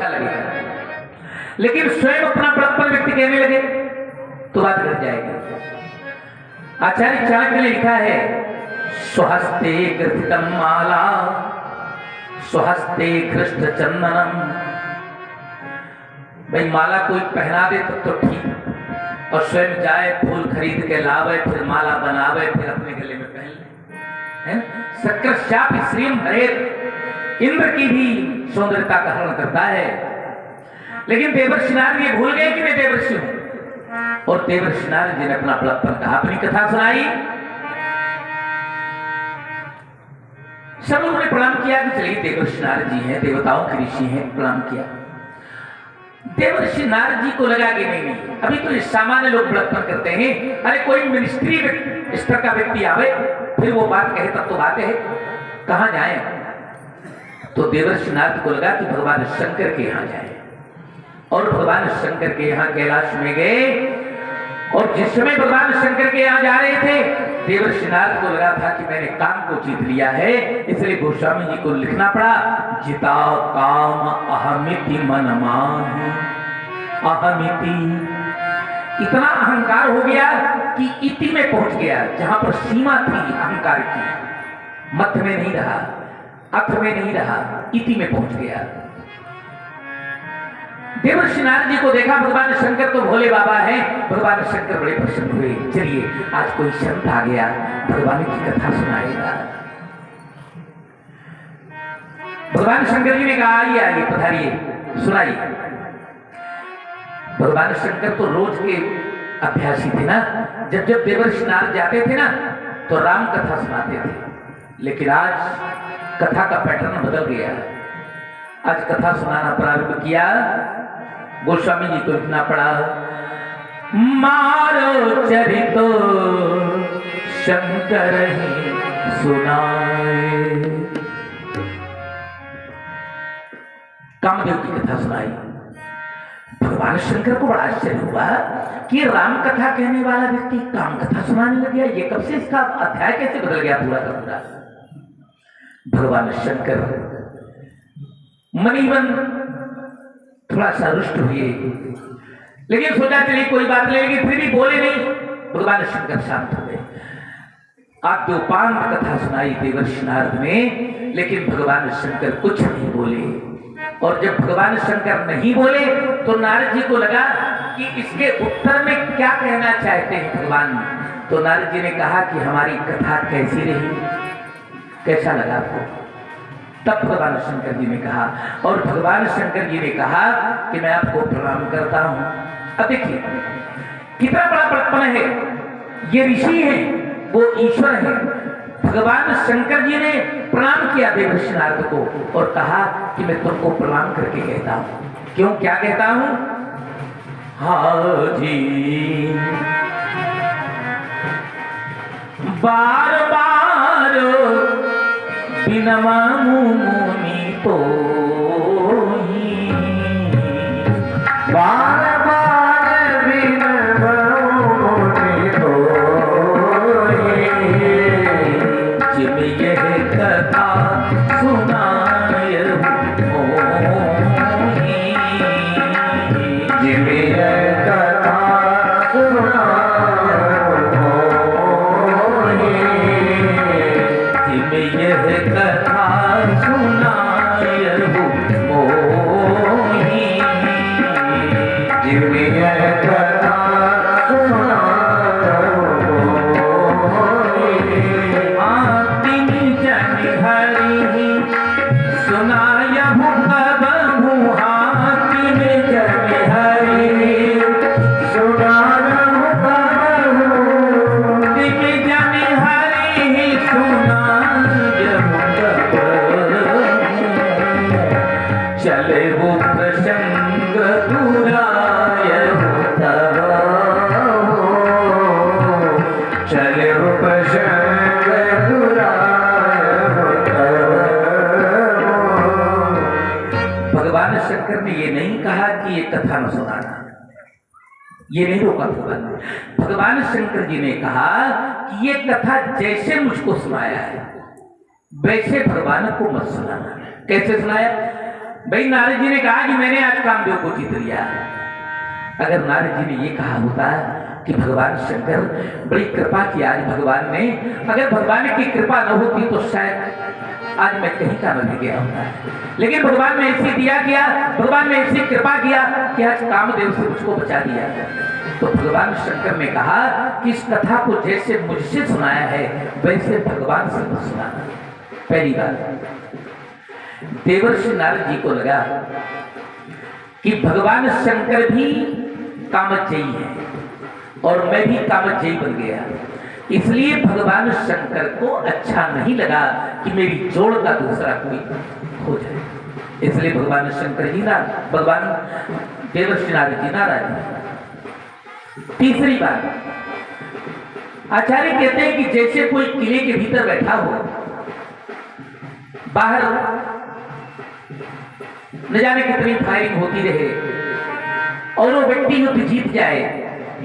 लगेगा, लेकिन स्वयं अपना बड़प्पन व्यक्ति कहने लगे तो बात घट जाएगी। आचार्य चाणक्य ने लिखा है, स्वहस्ते कृतितम माला स्वहस्ते कृष्ण चंदनम। भाई माला कोई पहना दे तो ठीक, और स्वयं जाए फूल खरीद के लावे, फिर माला बनावे, फिर अपने गले में पहन ले, है सक्र श्रीम हरेत। इंद्र की भी सौंदर्यता का हरण करता है, लेकिन देवर्षि नारद ये भूल गए कि मैं देवर्षि हूं, और देवर्षि नारद जी ने अपना बड़प्पन कहा, अपनी कथा सुनाई। सब लोगों ने प्रणाम किया कि चलिए देवर्षि नारद जी हैं, देवताओं के ऋषि हैं, प्रणाम किया। देवर्षि नारद जी को लगा कि नहीं, अभी तो सामान्य लोग बड़प्पन करते हैं, अरे कोई मिनिस्ट्री स्तर का व्यक्ति आवे फिर वो बात कहे तब तो बात है, कहां जाए। तो देवर्षि नारद को लगा कि भगवान शंकर के यहां जाए, और भगवान शंकर के यहां कैलाश में गए। और जिस समय भगवान शंकर के यहां जा रहे थे, देवर्षि नारद को लगा था कि मैंने काम को जीत लिया है, इसलिए गोस्वामी जी को लिखना पड़ा, जिता काम अहमिति मन माहि। अहमिति, इतना अहंकार हो गया कि इति में पहुंच गया, जहां पर सीमा थी अहंकार की, मध्य में नहीं रहा, अर्थ में नहीं रहा, इति में पहुंच गया। देवर्षि नारद जी को देखा भगवान शंकर तो भोले बाबा हैं, भगवान शंकर बड़े प्रसन्न हुए, चलिए आज कोई संत आ गया, भगवान की कथा सुनाएगा। भगवान शंकर जी ने कहा, आइए आइए पधारिए, सुनाइए। भगवान शंकर तो रोज के अभ्यासी थे ना, जब जब देवर्षि नारद जाते थे ना तो राम कथा सुनाते थे, लेकिन आज कथा का पैटर्न बदल गया। आज कथा सुनाना प्रारंभ किया, गोस्वामी जी को लिखना पड़ा, मारो चरितो शंकर ही सुनाए। कामदेव की कथा सुनाई। भगवान शंकर को बड़ा आश्चर्य हुआ कि राम कथा कहने वाला व्यक्ति काम कथा सुनाने लग गया, ये कब से, इसका अध्याय कैसे बदल गया पूरा का पूरा। भगवान शंकर मनीवन थोड़ा सा रुष्ट हुए, लेकिन सोचा चलिए कोई बात नहीं, लेकिन फिर भी बोले नहीं। भगवान शंकर शांत हो गए। आद्योपांत कथा सुनाई देवर्षि नारद ने, लेकिन भगवान शंकर कुछ नहीं बोले। और जब भगवान शंकर नहीं बोले तो नारद जी को लगा कि इसके उत्तर में क्या कहना चाहते हैं भगवान। तो नारद जी ने कहा कि हमारी कथा कैसी रही, कैसा लगा आपको। तब भगवान शंकर जी ने कहा, और भगवान शंकर जी ने कहा कि मैं आपको प्रणाम करता हूं। अब देखिए कितना बड़ा बड़प्पन है, ये ऋषि हैं, वो ईश्वर हैं। भगवान शंकर जी ने प्रणाम किया देवर्षि नारद को और कहा कि मैं तुमको प्रणाम करके कहता हूं। क्यों, क्या कहता हूं? हाजी बार बार बिनमा मुनि तो बार बार बिनमा मुनि तो, जिम यह कथा सुनाय मोहि, जिम यह कथा सुनाय मोहि, जिम यह कथा सुनाय मोहि, जिम यह कथा सुनाय मोहि। आतिन जन हरि सुनाय कबहु, आतिन जन हरि सुनाय कबहु, तिन जन हरि सुनाय कबहु, चले वो प्रसंग दुराय तब, चले वो प्रसंग दुराय तब। भगवान शंकर ने ये नहीं कहा कि ये कथा न सुनाना, ये नहीं रोका भगवान। भगवान शंकर जी ने कहा कि ये कथा जैसे मुझको सुनाया है वैसे भगवान को मत सुनाना। कैसे सुनाया? भाई नारद जी ने कहा कि मैंने आज कामदेव को जीत लिया। अगर नारद जी ने ये कहा होता कि भगवान शंकर बड़ी कृपा की आज भगवान ने, अगर भगवान की कृपा न होती तो शायद आज मैं कहीं का न गया होता। लेकिन भगवान ने ऐसी दिया किया, भगवान ने ऐसी कृपा किया कि आज कामदेव से मुझको बचा दिया। तो भगवान शंकर ने कहा कि इस कथा को जैसे मुझसे सुनाया है वैसे भगवान से मत सुनाना। पहली बात, देवर्षि नारद जी को लगा कि भगवान शंकर भी कामचयी है और मैं भी कामचयी बन गया, इसलिए भगवान शंकर को अच्छा नहीं लगा कि मेरी जोड़ का दूसरा कोई हो जाए। इसलिए भगवान शंकर जी ना, भगवान देवर्षि नारद जी नाराज। तीसरी बात, आचार्य कहते हैं कि जैसे कोई किले के भीतर बैठा हो, बाहर न जाने कितनी फायरिंग होती रहे और वो व्यक्ति युद्ध जीत जाए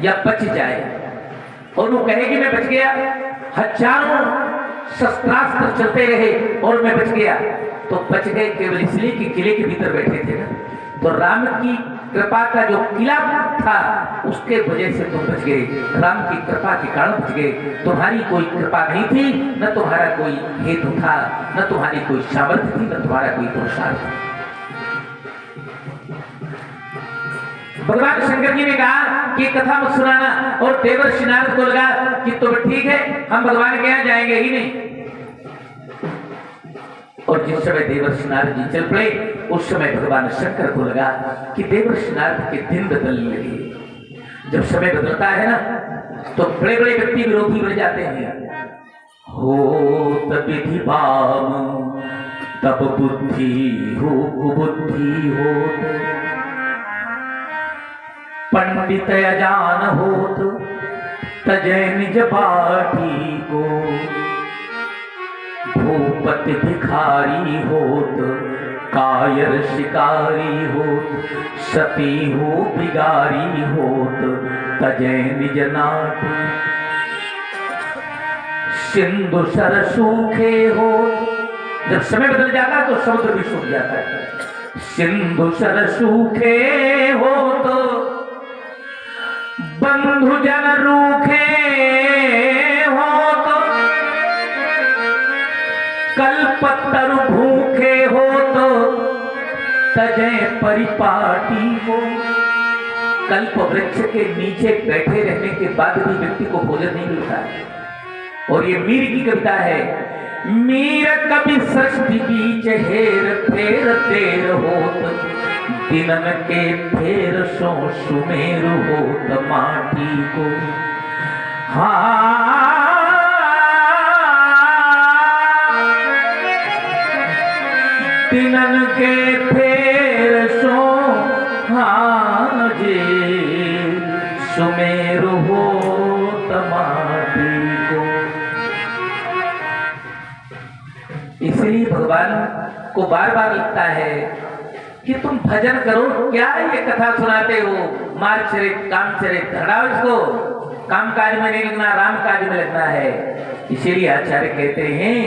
या बच जाए और वो कहे कि मैं बच गया, हजारों शस्त्रास्त्र चलते रहे और मैं बच गया, तो बच गए केवल इसलिए कि किले के भीतर बैठे थे ना। तो राम की कृपा का जो किला था उसके वजह से तुम बच गए, राम की कृपा के कारण बच गए। तुम्हारी कोई कृपा नहीं थी, न तुम्हारा कोई हेतु था, न तुम्हारी कोई सामर्थ्य थी, न तुम्हारा कोई पुरुषार्थ था। भगवान शंकर जी ने कहा कि कथा मत सुनाना, और देवर्षि नारद को लगा कि तो ठीक है, हम भगवान के यहाँ जाएंगे ही नहीं। और जिस समय देवर्षि नारद जी चल पड़े उस समय भगवान शंकर को लगा कि देवर्षि नारद के दिन बदलने लगे। जब समय बदलता है ना तो बड़े बड़े व्यक्ति विरोधी बन जाते हैं। हो विधि बाम तब बुद्धि हो कुबुद्धि हो, पंडित अजान होत तजय निज पाठी को, भूपति भिखारी होत कायर शिकारी होत, सती हो बिगारी होत तजय निज नाट, सिंधु सर सूखे हो। जब समय बदल जाता तो समुद्र भी सूख जाता है। सिंधु सर सूखे हो तो बंधु जन रूखे हो तो, कल्पतरु भूखे हो तो तजय परिपाटी हो। कल्प वृक्ष के नीचे बैठे रहने के बाद भी व्यक्ति को भोजन नहीं मिलता। और ये मीर की कविता है, मीर कभी सृष्टि बीच हेर फेर तेर होत, दिनन के फेर सो सुमेरु होत माटी को। हाँ दिनन के फेर सो हाँ जी सुमेरु होत माटी को। इसलिए भगवान को बार बार लगता है कि तुम भजन करो, क्या ये कथा सुनाते हो, मार चरित काम चरित, हटाओ इसको, काम काज में नहीं लगना, राम काज में लगना है। इसीलिए आचार्य कहते हैं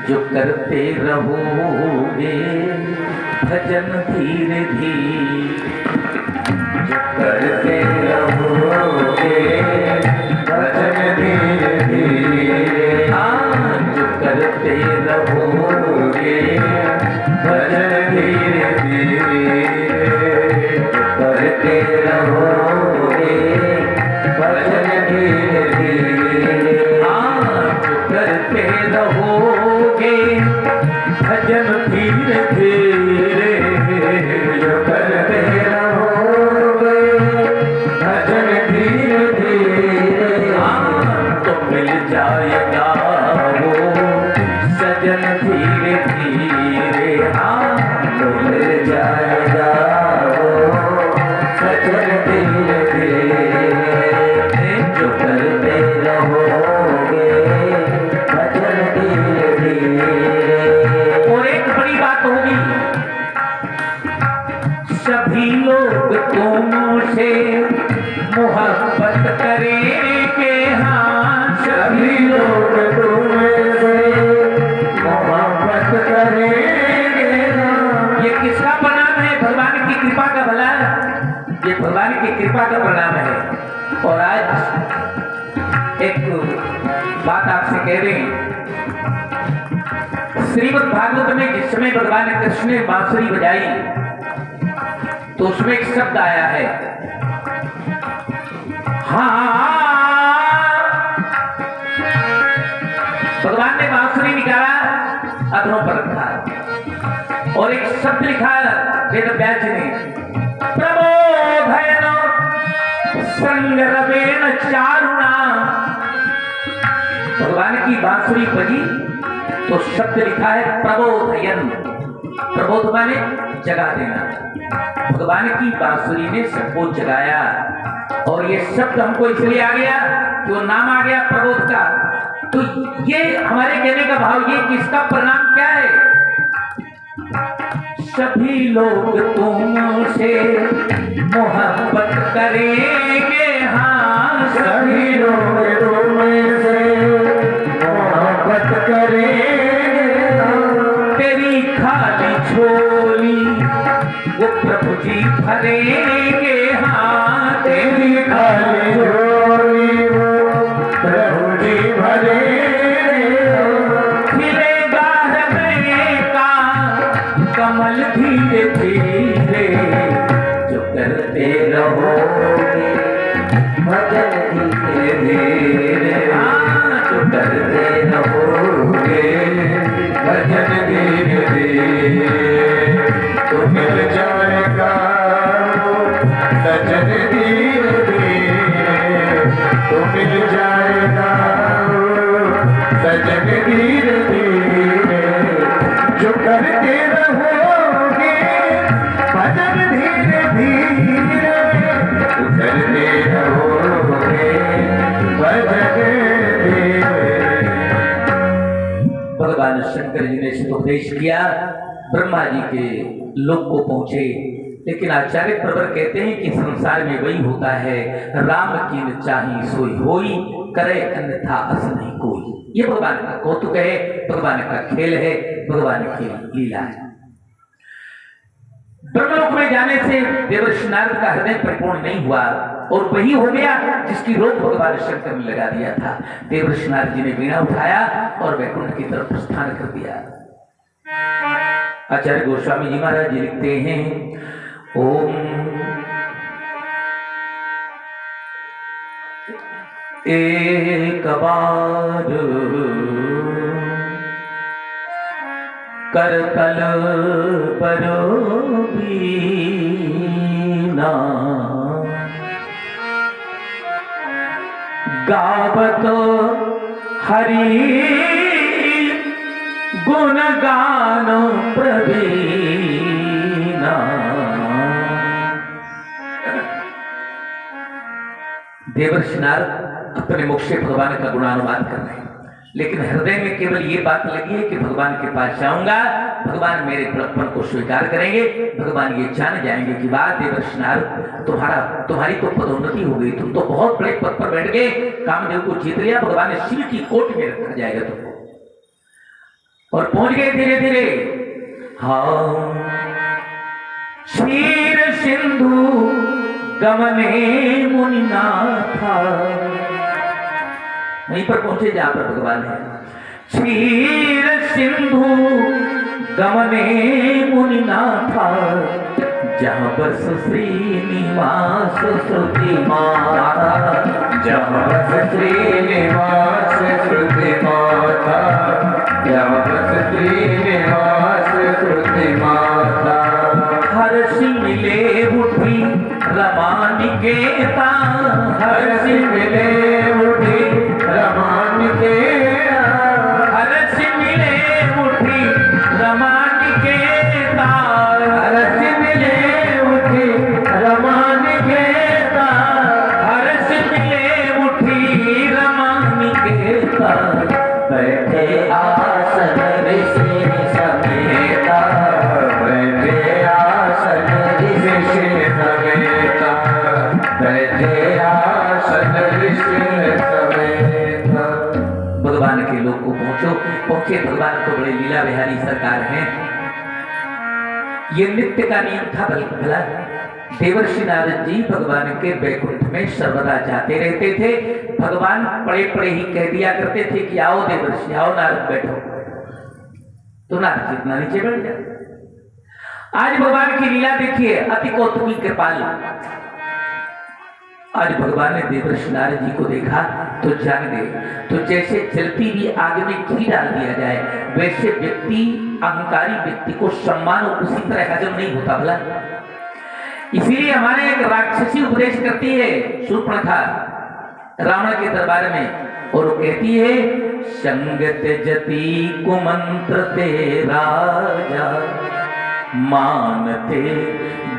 जो करते रहोगे भजन धीरे धीरे, जो करते रहोगे भजन धीरे धीरे, हाँ जो करते रहोगे भजन धीरे धीरे, करते रहोगे भजन धीरे धीरे, हाँ जो करते रहोगे भजन धीरे धीरे, जो करते रहोगे भजन धीरे धीरे, हाँ तो मिल जाएगा वो सजन धीरे धीरे, हाँ तो मिल जाएगा वो सजन धीरे धीरे, जो करते रहोगे भजन धीरे धीरे। और एक बड़ी बात होगी, सभी लोग तुमों से मोहब्बत करेंगे, हाँ सभी लोग तुमसे मोहब्बत करेंगे। ये किसका कृपा का भला, ये भगवान की कृपा का परिणाम है। और आज एक बात आपसे कह दें, श्रीमद् भागवत में जिस समय भगवान कृष्ण ने बांसुरी बजाई तो उसमें एक शब्द आया है, हाँ, भगवान ने बांसुरी निकाला, अधरों पर रखा और एक शब्द लिखा वेद व्यास ने, प्रबोधयन संगरवेण चारुणा। भगवान की बांसुरी बजी तो शब्द लिखा है प्रबोधयन, प्रबोध माने जगा देना। भगवान की बांसुरी ने सबको जगाया और ये शब्द हमको इसलिए आ गया कि वो नाम आ गया प्रबोध का। तो ये हमारे कहने का भाव ये कि इसका परिणाम क्या है, सभी लोग तुमसे मोहब्बत करेंगे, हाँ सभी लोग तुमसे मोहब्बत करेंगे, तेरी खाली झोली वो प्रभु जी भरेंगे, हाँ तेरी खाली झोली वो प्रभु जी भरेंगे, खिलेगा हृदय का कमल धीरे धीरे, जो करते रहोगे भजन धीरे धीरे, जो करते रहोगे भजन धीरे धीरे, तो मिल जाएगा सजन धीरे धीरे, तो मिल जाएगा सजन धीरे धीरे, जो करते रहोगे भजन धीरे धीरे, जो करते रहोगे भजन धीरे। भगवान शंकर जी ने उपदेश किया, ब्रह्मा जी के लोक को पहुंचे, लेकिन आचार्य प्रवर कहते हैं कि संसार में वही होता है, राम की न चाही सोई होई, करे अन्यथा अस नहीं कोई। ये भगवान का कौतुक है, भगवान का खेल है, भगवान की लीला है। ब्रह्मलोक में जाने से देवर्षि नारद का हृदय परिपूर्ण नहीं हुआ और वही हो गया जिसकी रोक भगवान शंकर ने लगा दिया था। देवर्षि नारद जी ने वीणा उठाया और वैकुंठ की तरफ प्रस्थान कर दिया। आचार्य गोस्वामी जी महाराज जी लिखते हैं, ओम एक बार करतल पर बीना, गावत हरि गुण गान प्रवीणा। देवर्षि नारद अपने मुख से भगवान का गुणानुवाद कर रहे हैं, लेकिन हृदय में केवल ये बात लगी है कि भगवान के पास जाऊंगा, भगवान मेरे बड़प्पन को स्वीकार करेंगे, भगवान ये जान जाएंगे कि वाह देवर्षि नारद, तुम्हारी तो पदोन्नति हो गई, तुम तो बहुत बड़े पद पर बैठ गए, कामदेव को जीत लिया, भगवान ने शिव की कोट में रखा जाएगा तुमको। और पहुंच गए धीरे धीरे, हाँ क्षीर सिंधु गमने मुनिनाथा, वहीं पर पहुंचे जहां पर भगवान है। क्षीर सिंधु गमने मुनिनाथा, जहां बस श्रीनिवास श्रुति माता, जहाँ बस श्रीनिवास श्रुति माता, जहाँ बस श्रीनिवास श्रुति माता, हर्षि मिले उठी रमा निकेता, हर्षि मिले उठी रमा निकेता, हर्षि मिले उठी रमा निकेता, हर्षि मिले उठी रमा निकेता, हर्षि मिले उठी रमा निकेता, बैठे आसन ऋषि समेता, बैठे आसन ऋषि समेता, बैठे आसन ऋषि समेता। भगवान के लोग को पहुंचे, भगवान तो बड़े लीला बिहारी सरकार हैं। ये नित्य का नियम था। बल्कि भला देवर्षि नारद जी भगवान के वैकुंठ में सर्वदा जाते रहते थे। भगवान पड़े पड़े ही कह दिया करते थे कि आओ देवर्षि, आओ नारद बैठो, तो नारद जी इतना नीचे बैठ जाते। आज भगवान की लीला देखिए, अति कौतुकी कृपाल। आज भगवान ने देवर्षि नारद जी को देखा तो जान गए, तो जैसे जलती हुई आग में घी डाल दिया जाए, वैसे व्यक्ति, अहंकारी व्यक्ति को सम्मान उसी तरह हजम नहीं होता। भला इसीलिए हमारे एक राक्षसी उपदेश करती है शूर्पणखा रावण के दरबार में, और वो कहती है, संगत जति कुमंत्र ते राजा, मानते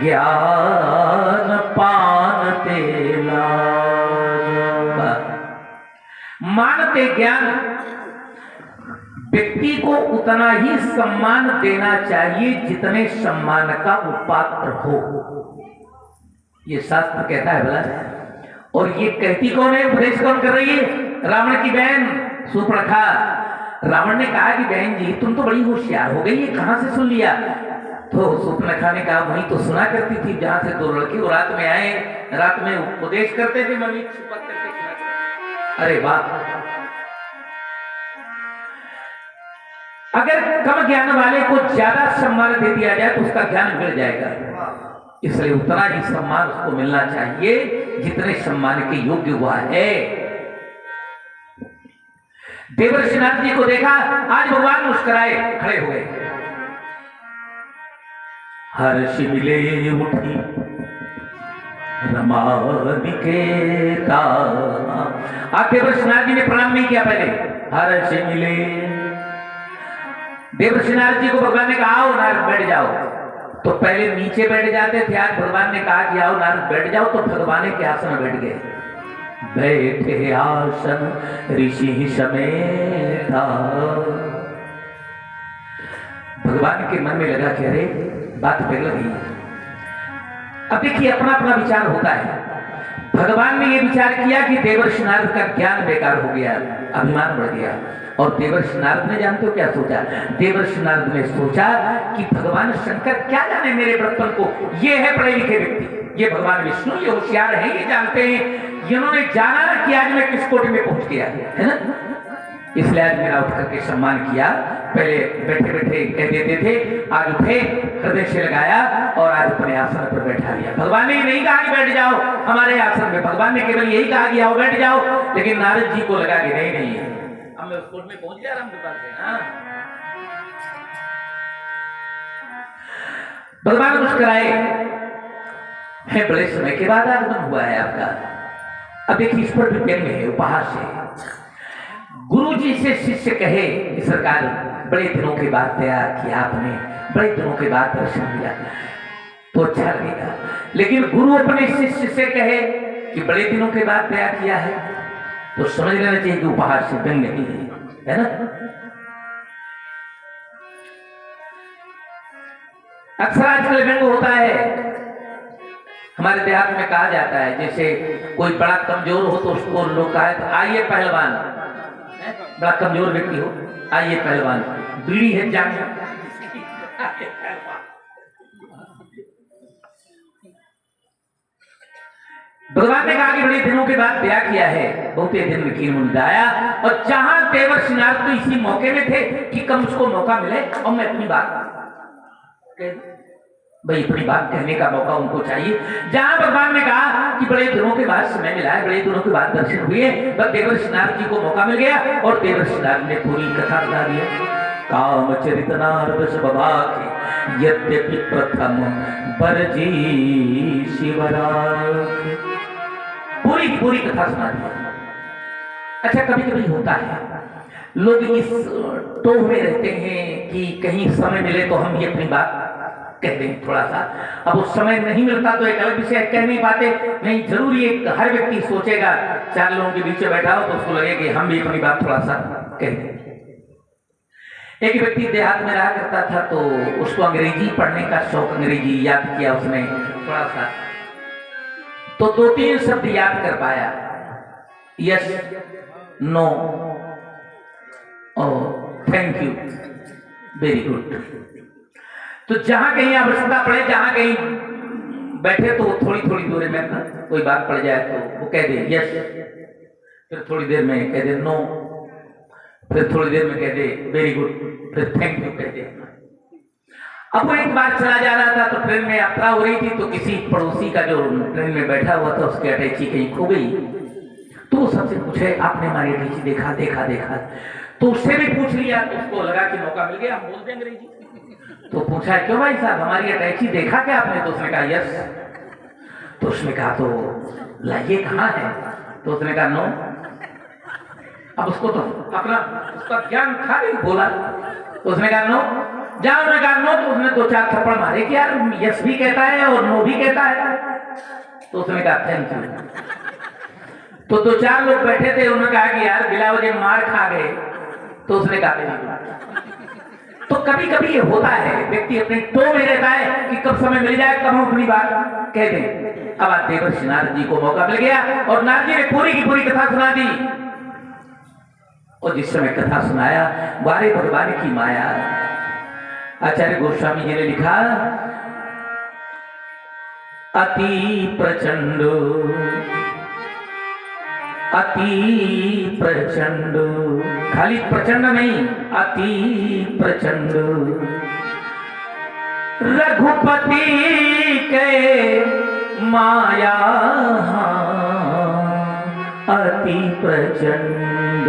ज्ञान पानते लाजा। मानते ज्ञान, व्यक्ति को उतना ही सम्मान देना चाहिए जितने सम्मान का वो पात्र हो, ये शास्त्र कहता है। भला और ये कहती कौन है, उपदेश कौन कर रही है? रावण की बहन शूर्पणखा। रावण ने कहा कि बहन जी तुम तो बड़ी होशियार हो गई, ये कहां से सुन लिया? तो शूर्पणखा ने कहा वही तो सुना करती थी जहां से दो लड़के वो रात में आए, रात में उपदेश करते थे, मम्मी छुपा करके सुना। अरे वाह, अगर कम ज्ञान वाले को ज्यादा सम्मान दे दिया जाए तो उसका ज्ञान गिर जाएगा, इसलिए उतना ही सम्मान उसको मिलना चाहिए जितने सम्मान के योग्य हुआ है। देवर्षि नारद जी को देखा, आज भगवान मुस्कुराए खड़े हुए। हर्ष मिले उठी रमा निकेता। आप देवर्षि नारद जी ने प्रणाम नहीं किया पहले, हर्ष मिले। देवर्षि नारद जी को भगवान ने कहा आओ नारद बैठ जाओ, तो पहले नीचे बैठ जाते थे, आज भगवान ने कहा कि आओ नारद बैठ जाओ, तो भगवान के आसन में बैठ गए। बैठे आसन ऋषि समेता। भगवान के मन में लगा कि अरे बात बिगड़ गई। अब देखिए अपना अपना विचार होता है। भगवान ने यह विचार किया कि देवर्षि नारद का ज्ञान बेकार हो गया, अभिमान बढ़ गया, और देवर्षि नारद ने जानते हो क्या सोचा? देवर्षि नारद ने सोचा कि भगवान शंकर क्या जाने मेरे बचपन को, ये है पढ़े लिखे व्यक्ति, ये भगवान विष्णु, ये होशियार है, ये जानते हैं, इन्होंने जाना कि आज मैं किस कोटि में पहुंच गया है ना, इसलिए आज मेरा उठ करके सम्मान किया। पहले बैठे बैठे कह देते थे, आज उठे, हृदय से लगाया और आज अपने आसन पर बैठा लिया। भगवान ने नहीं कहा कि बैठ जाओ हमारे आसन में, भगवान ने केवल यही कहा कि आओ बैठ जाओ, लेकिन नारद जी को लगा कि नहीं नहीं अब मैं उस कोट में पहुंच गया राम के पास से। भगवान मुस्कुराए, है बड़े समय के बाद आगमन हुआ है आपका। अब देखिए इस पर भी व्यंग है, उपहास है। गुरु जी से शिष्य कहे कि सरकार बड़े दिनों के बाद तैयार किया आपने, बड़े दिनों के बाद दर्शन मिला तो अच्छा लगेगा, लेकिन गुरु अपने शिष्य से कहे कि बड़े दिनों के बाद तैयार किया है तो समझ लेना चाहिए कि उपहार से व्यंग नहीं है ना। अक्सर आजकल व्यंग होता है, हमारे देहात में कहा जाता है, जैसे कोई बड़ा कमजोर हो तो उसको लोग कहा तो आइए पहलवान, बड़ा कमजोर व्यक्ति हो आइए पहलवान, बीड़ी है जान। भगवान ने कहा कि बड़े दिनों के बाद ब्याह किया है, बहुते दिन कीन मुंडा आया, और जहां देवर्षि नारद तो इसी मौके में थे कि कम उसको मौका मिले और मैं अपनी बात भाई अपनी बात कहने का मौका उनको चाहिए। जहां भगवान ने कहा कि बड़े दिनों के बाद समय मिला है, बड़े दिनों के बाद दर्शन हुए, तब देवर्षि नारद जी को मौका मिल गया और देवर्षि नारद ने पूरी कथा बता दिया। कामचरित नारद स्वभाव यद्यपि प्रथम बरजी शिवराज, पूरी की पूरी कथा सुना दी। अच्छा कभी कभी होता है लोग इस टोह में रहते हैं कि कहीं समय मिले तो हम ये अपनी बात कह दें थोड़ा सा, अब उस समय नहीं मिलता तो एक अलग विषय कह नहीं पाते, नहीं जरूरी एक हर व्यक्ति सोचेगा, चार लोगों के बीच में बैठा हो तो उसको लगे कि हम भी अपनी बात थोड़ा सा कह दें। एक व्यक्ति देहात में रहा करता था तो उसको अंग्रेजी पढ़ने का शौक, अंग्रेजी याद किया उसने थोड़ा सा, तो 2-3 शब्द याद कर पाया, yes, no, oh, thank you, very good. तो जहां कहीं आवश्यकता पड़े, जहां कहीं बैठे तो थोड़ी थोड़ी दूरी में कोई बात पड़ जाए तो वो कह दे यस, फिर थोड़ी देर में कह दे नो, फिर थोड़ी देर में कह दे वेरी गुड, फिर थैंक यू कह दे। अब वो एक बार चला जा रहा था तो ट्रेन में यात्रा हो रही थी, तो किसी पड़ोसी का जो ट्रेन में बैठा हुआ था उसकी अटैची कहीं खो गई। तो वो सबसे पूछे आपने हमारी अटैची देखा? देखा देखा। तो उससे भी पूछ लिया, तो उसको लगा कि मौका मिल गया, हम बोल देंगे अंग्रेजी। तो पूछा क्यों भाई साहब हमारी अटैची देखा क्या आपने? तो उसने कहा यस। तो उसने कहा तो लाइए कहाँ है? तो उसने कहा नो। अब उसको तो अपना उसका ज्ञान था नहीं, बोला। तो उसने कहा नो, जाओ। उसने कहा नो, तो उसने 2-4 थप्पड़ मारे कि यार यस भी कहता है और नो भी कहता है। तो उसने कहा थैंक यू। तो 2-4 लोग बैठे थे, उन्होंने कहा कि यार बिला वजह मार खा गए। तो उसने कहा वेरी गुड। तो कभी कभी ये होता है, व्यक्ति अपने टो में रहता है कि कब समय मिल जाए कब हम अपनी बात कह दें। अब आज देवर्षि नारद जी को मौका मिल गया और नारद जी ने पूरी की पूरी कथा सुना दी। और जिस समय कथा सुनाया, वारे भगवान की माया, आचार्य गोस्वामी जी ने लिखा अति प्रचंड, अति प्रचंड, खाली प्रचंड नहीं, अति प्रचंड रघुपति के माया, अति प्रचंड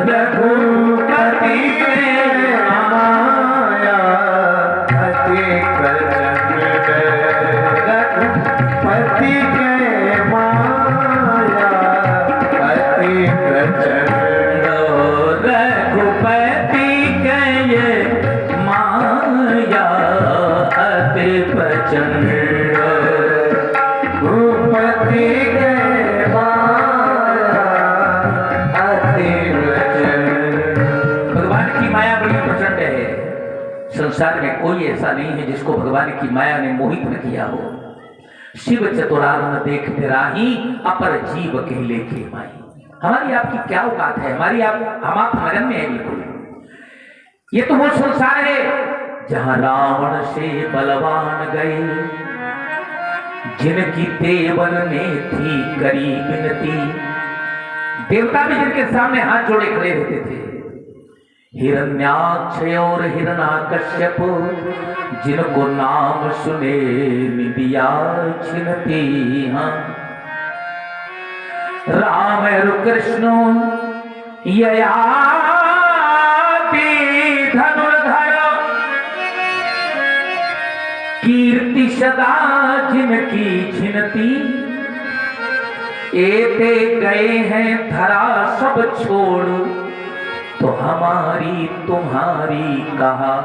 रघुपति के माया, अति प्रचंड रघुपति के माया, अति प्रचंड रघुपति के माया, अति प्रचंड रघुपति के माया, अति प्रचंड। भगवान की माया बड़ी प्रचंड है। संसार में कोई ऐसा नहीं है जिसको भगवान की माया ने मोहित न किया हो। शिव चतुरार्न देख फिराही, अपर जीव कहले के माई। हमारी आपकी क्या औकात है? हमारी हम आप मगन में है बिल्कुल। ये तो वो संसार है जहां रावण से बलवान गए, जिनकी देवन में थी करी विनती। देवता भी जिनके सामने हाथ जोड़े खड़े रहते थे। हिरण्याक्ष और हिरण्याकश्यप, जिनको नाम सुने निदिया छिनती। हाँ, राम और कृष्ण ययाति धनुर्धर, कीर्ति सदा जिनकी छिनती। एते गए हैं धरा सब छोड़, तो हमारी तुम्हारी कहा।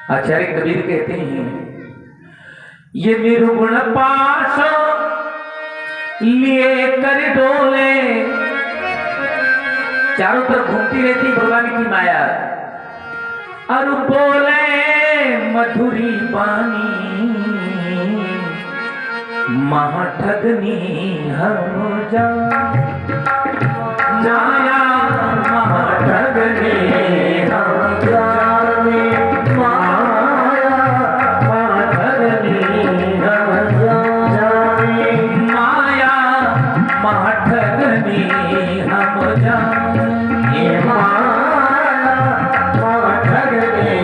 आचार्य कबीर कहते हैं ये निर्गुण पाश लिए कर डोले, चारों तरफ घूमती रहती भगवान की माया। और बोले मधुरी बानी, महाठगनी हम जा माया, महाठगनी हम जाने माया, महाठगनी हम जाने माया, महाठगनी हम जाने माया, महाठगनी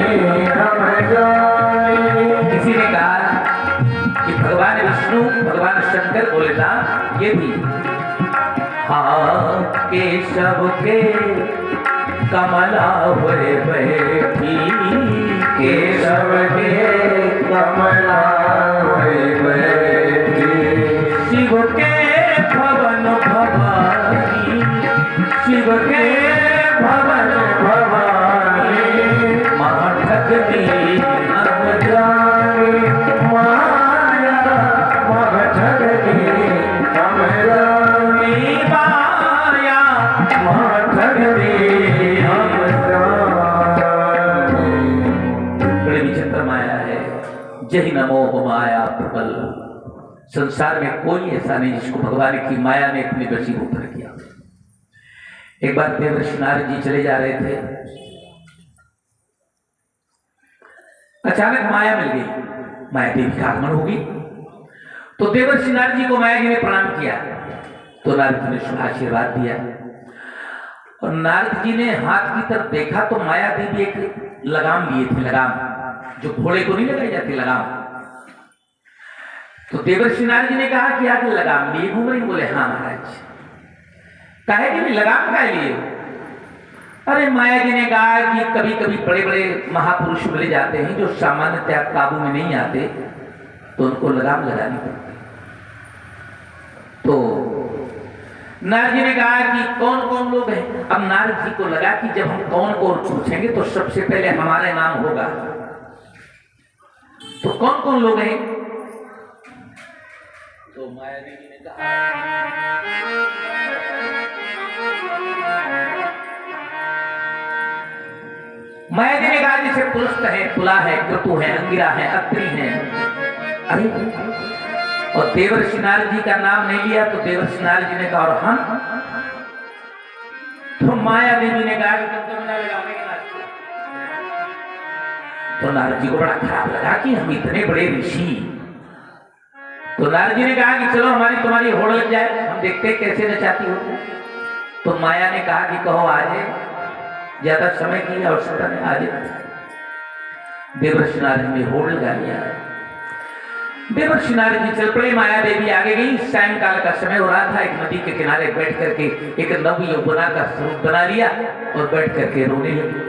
हम जाने। किसी ने कहा कि भगवान विष्णु भगवान शंकर बोले था ये भी, हाँ केशव के कमला हुए बैठी, केशव के कमला हुए बैठी, शिव के भवन भवानी, शिव के भवन भवानी, महाठगनी हम जाने माया, महाठगनी हम जाने माया, महाठगनी हम जाने। बड़ी विचित्र माया है। जय नमो माया प्रबल। संसार में कोई ऐसा नहीं जिसको भगवान की माया ने अपने वशीभूत कर किया। एक बार देवर्षि नारद जी चले जा रहे थे, अचानक माया मिल गई, माया देवी का आगमन हो गई। तो देवर्षि नारद जी को माया जी ने प्रणाम किया, तो नारद जी ने शुभ आशीर्वाद दिया। और नारद जी ने हाथ की तरफ देखा तो माया देवी एक लगाम लिए थे, लगाम जो घोड़े को नहीं लगाई जाती, लगाम। तो देवर्षि नारद जी ने कहा कि आगे लगाम लिए घूम रही? बोले हाँ महाराज। कहे कि लगाम का लिए? अरे माया जी ने कहा कि कभी कभी बड़े बड़े महापुरुष मिले जाते हैं जो सामान्यतः काबू में नहीं आते, तो उनको लगाम लगानी पड़ती। तो नारद जी ने कहा कि कौन कौन लोग हैं? अब नारद जी को लगा कि जब हम कौन को पूछेंगे तो सबसे पहले हमारा नाम होगा, तो कौन कौन लोग हैं? तो माया देवी ने कहा माया जी ने कहा जैसे पुलस्त है, तुला है, क्रतु है, अंगिरा है, अत्रि है। अरे और देवर्षि नारद जी का नाम नहीं लिया तो देवर्षि नारद जी ने कहा और हम? तो माया देवी ने कहा कि तुम ना लगाओगे। तो नारद जी को बड़ा खराब लगा कि हम इतने बड़े ऋषि। तो नारद जी ने कहा कि चलो हमारी तुम्हारी होड़ लग जाए, हम देखते कैसे नचाती हो। तो माया ने कहा कि कहो आज, ज्यादा समय की आवश्यकता नहीं, आज। देवर्षि नारद जी ने होड़ लगा लिया। देवर्षि नारद जी चल पड़े, माया देवी आगे गई। सायंकाल का समय हो रहा था, एक नदी के किनारे बैठ करके एक नव यौवना का स्वरूप बना लिया और बैठ करके रोने लगे।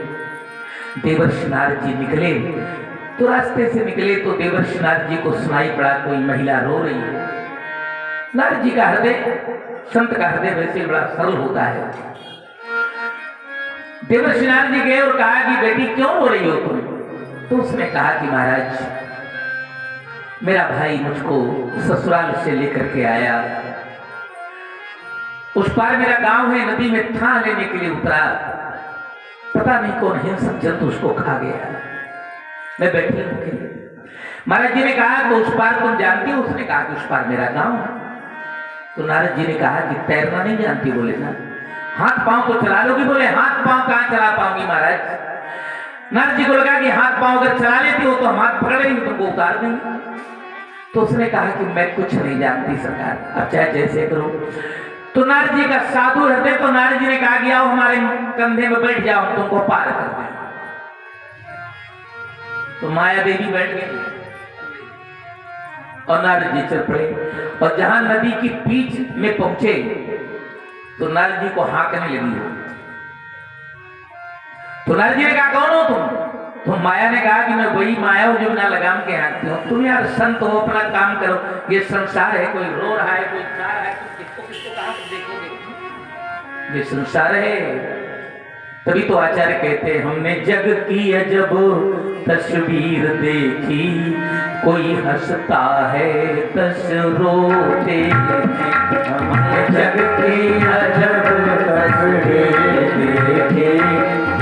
देवर्षि नारद जी निकले, तो रास्ते से निकले तो देवर्षि नारद जी को सुनाई पड़ा कोई महिला रो रही है। नारद जी का हृदय, संत का हृदय वैसे बड़ा सरल होता है। देवर्षि नारद जी गए और कहा कि बेटी क्यों रो रही हो तुम? तो उसने कहा कि महाराज मेरा भाई मुझको ससुराल से लेकर के आया, उस पार मेरा गांव है, नदी में था लेने के लिए उतरा, पता नहीं कौन हिंसक जंतु उसको खा गया, मैं बैठी हूं। महाराज जी ने कहा तो उस पार तुम जानती हो? उसने कहा कि उस पार मेरा गांव है। तो नारद जी ने कहा कि तैरना नहीं जानती? बोले ना। हाथ पांव तो चला लोगी? बोले हाथ पांव कहां चला पाऊंगी महाराज। नारद जी को लगा कि हाथ पांव अगर चला लेती हो तो हम हाथ पकड़ लेंगे, तुमको उतार देंगे। तो उसने कहा कि मैं कुछ नहीं जानती सरकार, अब चाहे जैसे करो। तो नारद जी का साधु हृदय, तो नारद जी ने कहा कि आओ हमारे कंधे में बैठ जाओ, हम तुमको पार कर दें। तो माया देवी बैठ गई और नारद जी चल पड़े। और जहां नदी की बीच में पहुंचे तो नारद जी को हाँकने लगी। तो नारद जी ने कहा कौन हो तुम? तो माया ने कहा कि मैं वही माया हूं जो बिना लगाम के हाँकती हूं। तुम यार संत हो, अपना काम करो, ये संसार है, कोई रो रहा है, कोई गा रहा है, किसको किसको कहां से देखोगे? ये संसार है। तभी तो आचार्य कहते हैं हमने जग की अजब तस्वीर देखी, कोई हंसता है दस रोते हैं। हमने जग की अजब तस्वीर देखी,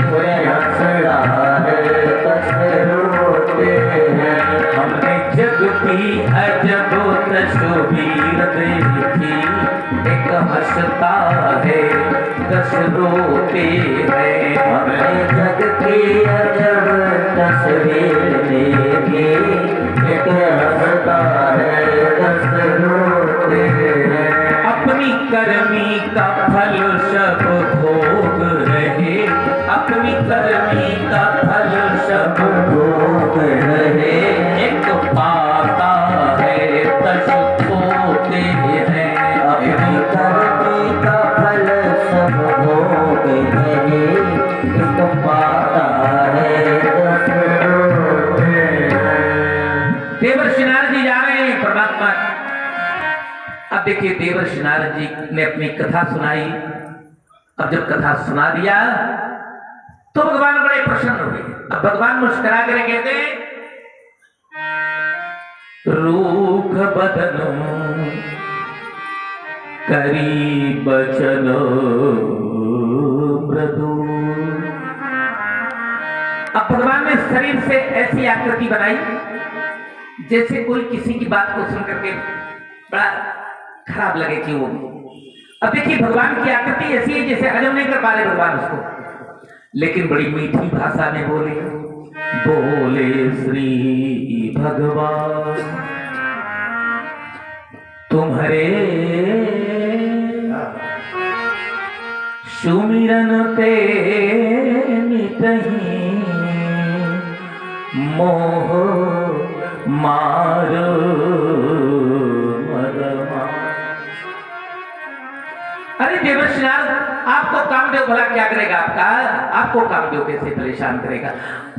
कोई हंस रहा है दस रोते हैं। हमने जग की अजब तस्वीर देखी, एक हंसता है दस रोते हैं। हमने जग की अजब तस्वीर देखी, एक हंसता है दस रोते हैं। अपनी करनी का फल सब भोग रहे, अपनी करनी का फल सब भोग रहे। एक पाता है दस पोते हैं। अपनी करनी का फल सब भोग रहे, एक पाता है दस पोते हैं। देवर्षि नारद जी जा रहे हैं परमात्मा। अब देखिए देवर्षि नारद जी ने अपनी कथा सुनाई। अब जब कथा सुना दिया तो भगवान बड़े प्रसन्न हुए। अब भगवान मुस्कुरा कर कहते रूख बदन करी बचन मृदु। अब भगवान ने शरीर से ऐसी आकृति बनाई जैसे कोई किसी की बात को सुन करके बड़ा खराब लगे कि वो अब देखिए भगवान की आकृति ऐसी है जैसे हजम नहीं कर पा रहे भगवान उसको, लेकिन बड़ी मीठी भाषा में बोले, बोले श्री भगवान तुम्हारे सुमिरन ते नितही मोह मारो मरमा। अरे देवर्षि नारद, आपको कामदेव भला क्या करेगा? आपको कामदेव कैसे परेशान करेगा?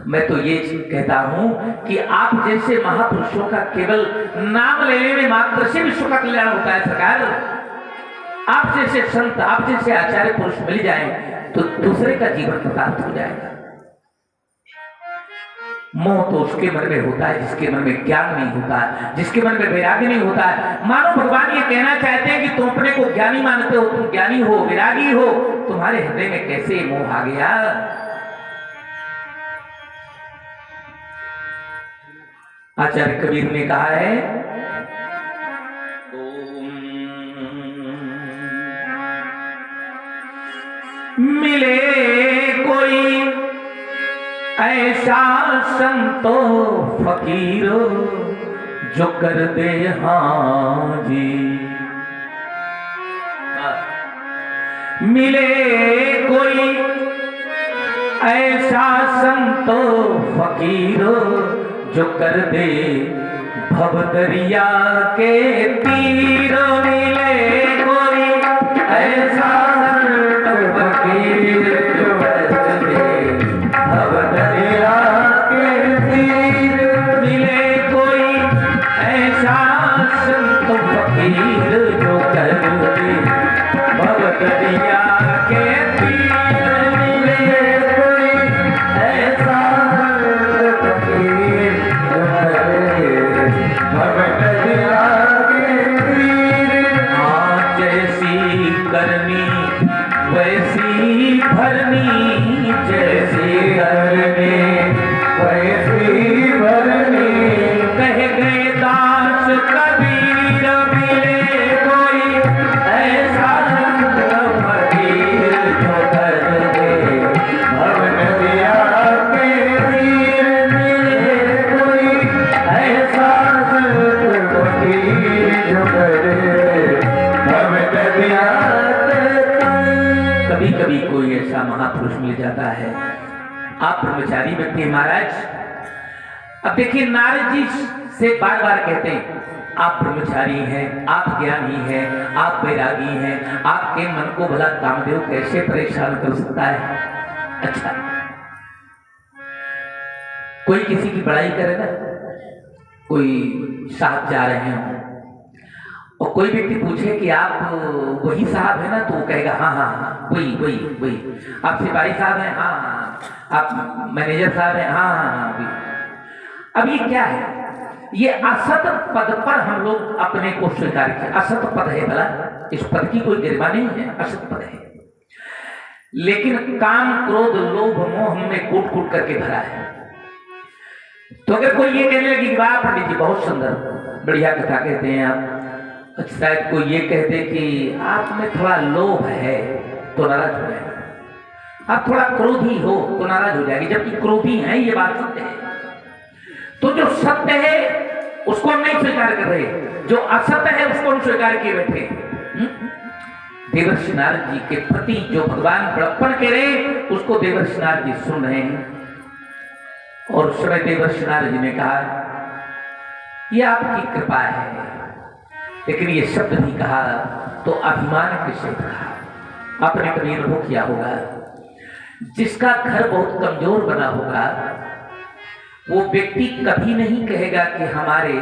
मैं तो ये कहता हूं कि आप जैसे महापुरुषों का केवल नाम लेने में मात्र से विश्व का कल्याण होता है सरकार। आप जैसे संत, आप जैसे आचार्य पुरुष मिल जाएं तो दूसरे का जीवन प्रकाशित हो जाएगा। मोह तो उसके मन में होता है जिसके मन में ज्ञान नहीं होता है, जिसके मन में वैराग्य नहीं होता है। मानो भगवान ये कहना चाहते हैं कि तुम अपने को ज्ञानी मानते हो, तुम ज्ञानी हो, वैरागी हो, तुम्हारे हृदय में कैसे मोह आ गया? आचार्य कबीर ने कहा है, मिले कोई ऐसा संतो फकीरो जो कर दे हाँ जी। मिले कोई ऐसा संतो फकीरो जो कर दे भवदरिया के तीरो। मिले कोई ऐसा संतो फकीर जो कर दे भवदरिया के तीर। मिले कोई ऐसा संतो फकीर जो कर दे भवदरिया के तीर। मिले कोई ऐसा करनी वैसी भरनी, जैसी करनी वैसी भरनी। कह गए दास कबीर, मिले कोई ऐसा फकीर जो कर दे भवदरिया के तीर। मिले कोई ऐसा फकीर जो कर दे भवदरिया। कभी कभी कोई ऐसा महापुरुष मिल जाता है। आप ब्रह्मचारी व्यक्ति महाराज, अब देखिए नारद जी से बार बार कहते हैं आप ब्रह्मचारी हैं, आप ज्ञानी हैं, आप वैरागी हैं, आपके मन को भला कामदेव कैसे परेशान कर सकता है? अच्छा, कोई किसी की बड़ाई करे ना, कोई साहब जा रहे हैं और कोई व्यक्ति पूछे कि आप वही साहब है ना, तो वो कहेगा हाँ हाँ हाँ वही वही वही। आप सिपाही साहब हैं? हाँ हाँ। आप मैनेजर साहब हैं? हाँ हाँ हाँ वही। अब ये क्या है? ये असत पद पर हम लोग अपने को स्वीकार किया। असत पद है भला, इस पद की कोई गरिमा नहीं है, असत पद है। लेकिन काम क्रोध लोभ मोह हमने कूट कूट करके भरा है। तो अगर कोई ये कहने लगी वाह पंडित जी बहुत सुंदर, बढ़िया कथा कहते हैं आप, शायद कोई ये कहते कि आप में थोड़ा लोभ है तो नाराज हो जाएगा, आप थोड़ा क्रोधी हो तो नाराज हो जाएगी, जबकि क्रोधी हैं ये बात सत्य है। तो जो सत्य है उसको हम नहीं स्वीकार कर रहे, जो असत्य है उसको हम स्वीकार किए बैठे। देवर्षि नारद जी के प्रति जो भगवान बड़प्पन कह रहे उसको देवर्षि नारद जी सुन रहे हैं। और उस समय देवर्षि नारद जी ने कहा ये आपकी कृपा है, लेकिन ये शब्द भी कहा तो अभिमान के सहित कहा। आपने कभी अनुभव किया होगा, जिसका घर बहुत कमजोर बना होगा वो व्यक्ति कभी नहीं कहेगा कि हमारे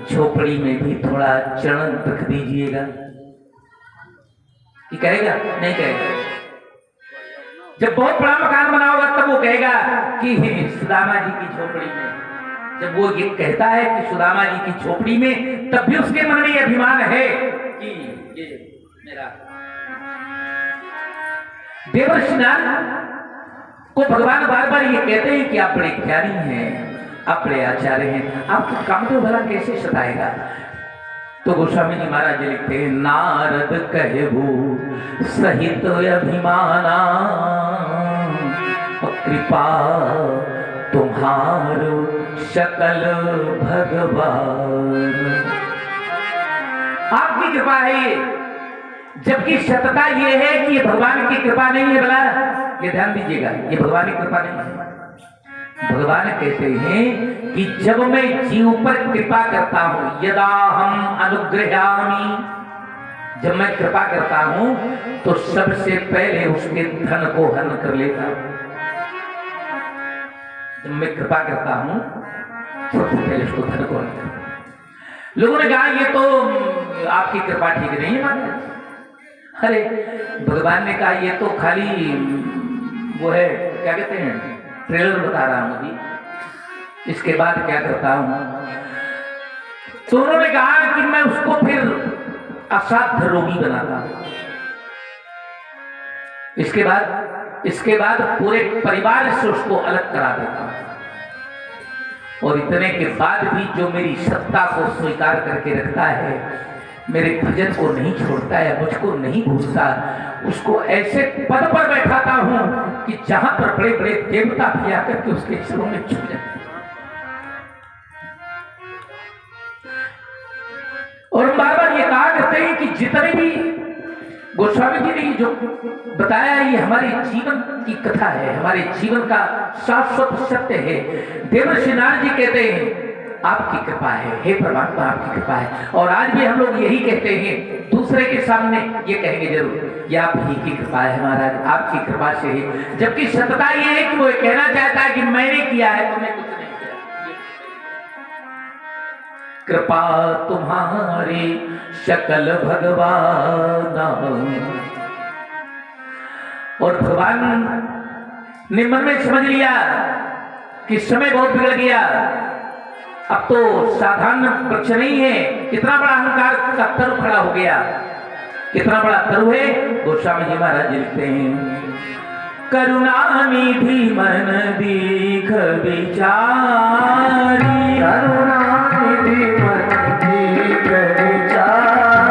झोपड़ी में भी थोड़ा चरण रख दीजिएगा, कि कहेगा? नहीं कहेगा। जब बहुत बड़ा मकान बना होगा तब वो कहेगा कि सुदामा जी की झोपड़ी में। जब वो ये कहता है कि सुदामा जी की झोपड़ी में, तब भी उसके मन में ये अभिमान है कि ये मेरा। देवर्षि नारद को भगवान बार बार ये कहते हैं कि आप बड़े ज्ञानी हैं, आप बड़े आचार्य हैं, आपको कामदेव भला कैसे सताएगा? तो गोस्वामी जी महाराज जी लिखते हैं, नारद कहबू सहित अभिमाना, कृपा तुम्हारो सकल भगवान। आपकी कृपा है ये, जबकि सत्यता ये है कि ये भगवान की कृपा नहीं है। भला ये ध्यान दीजिएगा, ये भगवान की कृपा नहीं है। भगवान कहते हैं कि जब मैं जीव पर कृपा करता हूं, यदा हम अनुग्रहामि, जब मैं कृपा करता हूं तो सबसे पहले उसके धन को हरण कर लेता हूं। जब मैं कृपा करता हूं सबसे पहले उसको धन को हरण करता हूं। लोगों ने कहा ये तो आपकी कृपा ठीक नहीं है महाराज। अरे भगवान ने कहा ये तो खाली वो है, क्या कहते हैं, ट्रेलर बता रहा हूं अभी, इसके बाद क्या करता हूं। तो उन्होंने कहा कि मैं उसको फिर असाध्य रोगी बनाता हूं। इसके बाद पूरे परिवार से उसको अलग करा देता हूं। और इतने के बाद भी जो मेरी सत्ता को स्वीकार करके रखता है, मेरे भजन को नहीं छोड़ता है, मुझको नहीं भूलता, उसको ऐसे पद पर बैठाता हूं कि जहां पर बड़े बड़े देवता भी आकर के उसके चरणों में झुक जाते। और बार बार ये कहा करते हैं कि जितने भी गोस्वामी जी ने जो बताया, ये हमारे जीवन की कथा है, हमारे जीवन का शाश्वत सत्य है। देवर्षि नारद जी कहते हैं आपकी कृपा है, हे परमात्मा आपकी कृपा है। और आज भी हम लोग यही कहते हैं, दूसरे के सामने ये कहेंगे जरूर, ये आप ही की कृपा है महाराज, आपकी कृपा से है। जबकि सत्यता ये है कि वो कहना चाहता है कि मैंने किया है, तुमने कुछ नहीं किया। कृपा तुम्हारी सकल भगवान। और भगवान ने मन में समझ लिया कि समय बहुत बिगड़ गया, अब तो साधारण वृक्ष नहीं है, कितना बड़ा अहंकार का तरु खड़ा हो गया। कितना बड़ा तरु है, गोस्वामी जी महाराज जी लिखते हैं, करुणा निधि मन दीख विचारी, करुणा निधि मन दीख विचारी,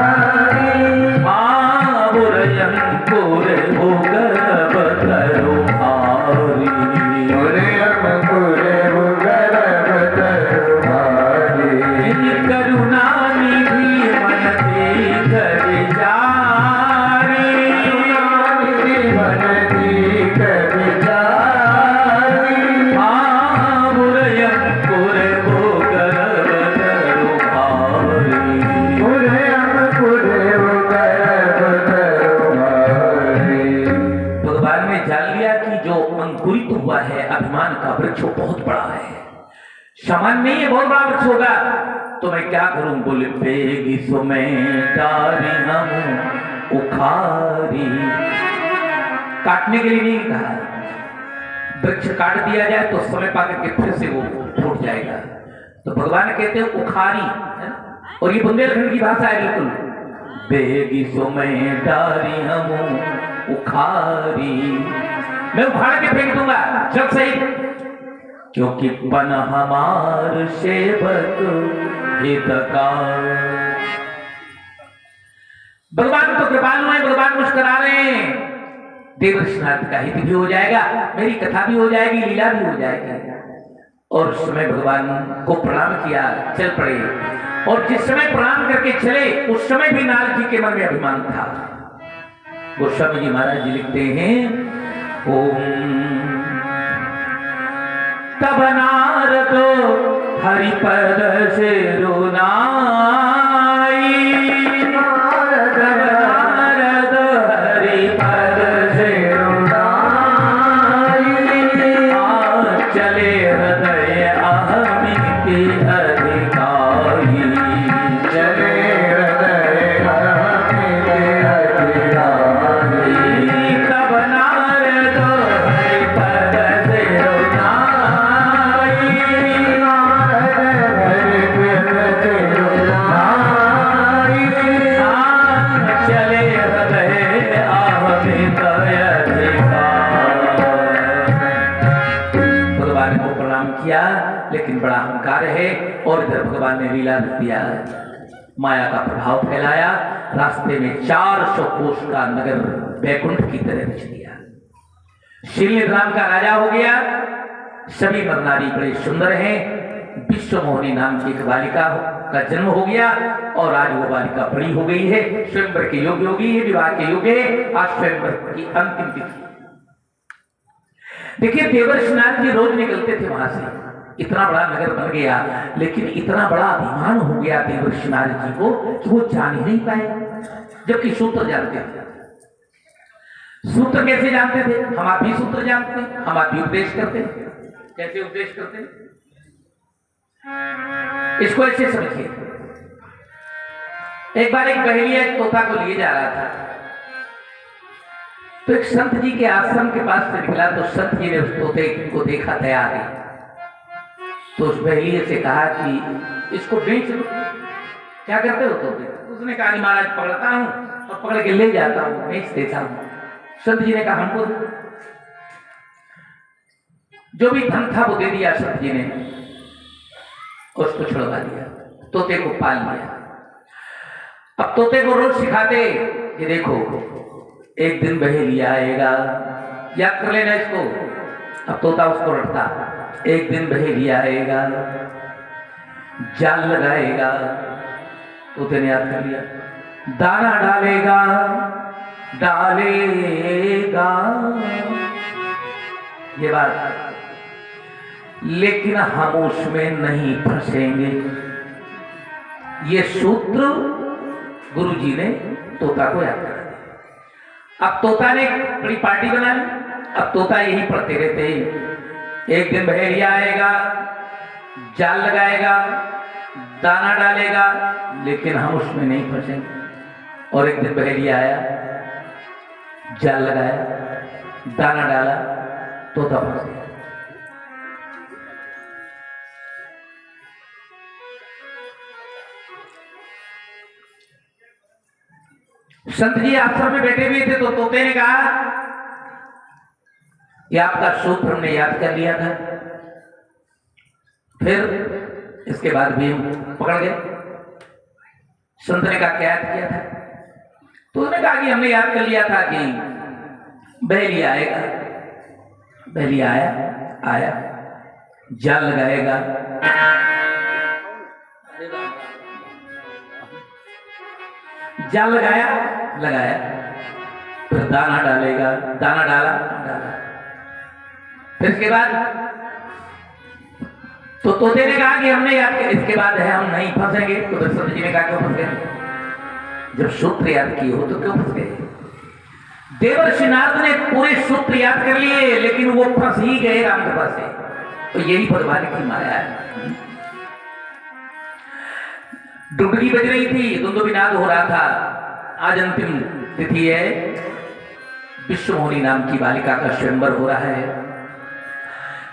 आबुर अंकुर भोगव तरु हारी, करुणा निधि मन दीख विचारी, मन दीख विचारी, आबुर अंकुर भोगव तरु हारी, भगवान ने जान लिया कि जो अंकुरित हुआ है अभिमान का वृक्ष बहुत बड़ा है, सामान्य नहीं है, बहुत बड़ा वृक्ष होगा। तो मैं क्या करूं, बोले बेगी सो मैं डारी हम उखारी। काटने के लिए नहीं कहा, वृक्ष काट दिया जाए तो समय पाकर के फिर से वो फूट जाएगा। तो भगवान कहते हैं उखारी, और ये बुंदेलखंड की भाषा है बिल्कुल, बेगी सो मैं डारी हम उखारी, मैं उखाड़ के फेंक दूंगा जब सही, क्योंकि पन हमार सेवक हितकार। भगवान तो कृपालु है, भगवान मुस्कुरा रहे हैं, देवर्षि नारद का हित भी हो जाएगा, मेरी कथा भी हो जाएगी, लीला भी हो जाएगी। और उस समय भगवान को प्रणाम किया, चल पड़े। और जिस समय प्रणाम करके चले उस समय भी नारद जी के मन में अभिमान था। गोस्वामी जी महाराज जी लिखते हैं, ओम तब नारद हरिपद से रोनाई, नारद हरिपद से रोनाई, चले हृदय अहमिति अधिकारी, चले हृदय अहमिति अधिकारी, तब नारद हरिपद से किया, लेकिन बड़ा अहंकार है। और इधर भगवान ने लीला दिया। माया का प्रभाव फैलाया, रास्ते में 400 कोष का नगर बैकुंठ की तरह रच दिया। शीलनिध नाम का राजा हो गया। सभी नर नारी बड़े सुंदर हैं। विश्वमोहिनी नाम की एक बालिका का जन्म हो गया और आज वो बालिका बड़ी हो गई है, स्वयंवर के योग्य हो गई है, विवाह के योग्य है। आज स्वयंवर की अंतिम तिथि। देखिए देवर्षि नारद जी रोज निकलते थे वहां से। इतना बड़ा नगर बन गया, लेकिन इतना बड़ा अभिमान हो गया देवर्षि नारद जी को कि वो जान ही नहीं पाए, जबकि सूत्र जानते थे। सूत्र कैसे जानते थे? हम आप भी सूत्र जानते हैं, हम आप भी उपदेश करते हैं। कैसे उपदेश करते हैं? इसको ऐसे समझिए। एक बार एक बहेलिया एक तोता को लिए जा रहा था, तो एक संत जी के आश्रम के पास से निकला, तो संत जी ने उस तोते को देखा तैयार है, तो उस बहेलिए से कहा कि इसको बेच दो। क्या करते हो तोते? उसने कहा महाराज पकड़ता हूं और पकड़ के ले जाता हूं, बेच देता हूं। संत जी ने कहा हमको जो भी धन था वो दे दिया। संत जी ने उसको छुड़वा दिया, तोते को पाल लिया। अब तोते को रोज सिखाते कि देखो एक दिन बहेलिया आएगा, याद कर लेना इसको। अब तोता उसको रटता, एक दिन बहेलिया आएगा, जाल लगाएगा, तोते ने याद कर लिया, दाना डालेगा डालेगा, ये बात, लेकिन हम उसमें नहीं फंसेंगे। ये सूत्र गुरुजी ने तोता को याद करा दिया। अब तोता ने बड़ी पार्टी बना ली। अब तोता यही पढ़ते रहते, एक दिन बहेलिया आएगा, जाल लगाएगा, दाना डालेगा, लेकिन हम उसमें नहीं फंसेंगे। और एक दिन बहेलिया आया, जाल लगाया, दाना डाला, तोता फंस गया। संत जी आश्रम में बैठे हुए थे, तो तोते ने कहा कि आपका सूत्र हमने याद कर लिया था। फिर इसके बाद भी हम पकड़ गए। संत ने कहा क्या याद किया था? तो उसने कहा कि हमने याद कर लिया था कि बहेलिया आएगा। बहेलिया आया, जाल लगाएगा, जाल लगाया, फिर दाना डालेगा, दाना डाला। फिर इसके बाद तो तोते ने कहा कि हमने याद किया, इसके बाद है हम नहीं फंसेंगे। तो फिर संत जी ने कहा क्यों फंस गए? जब सूत्र याद किए हो तो क्यों फंस गए? देवर्षि नारद ने पूरे सूत्र याद कर लिए, लेकिन वो फंस ही गए राम कृपा से। तो यही भगवान की माया है। डुगडुगी बज रही थी, दुंदुभिनाद हो रहा था। आज अंतिम तिथि है, विश्वमोहिनी नाम की बालिका का स्वयंवर हो रहा है।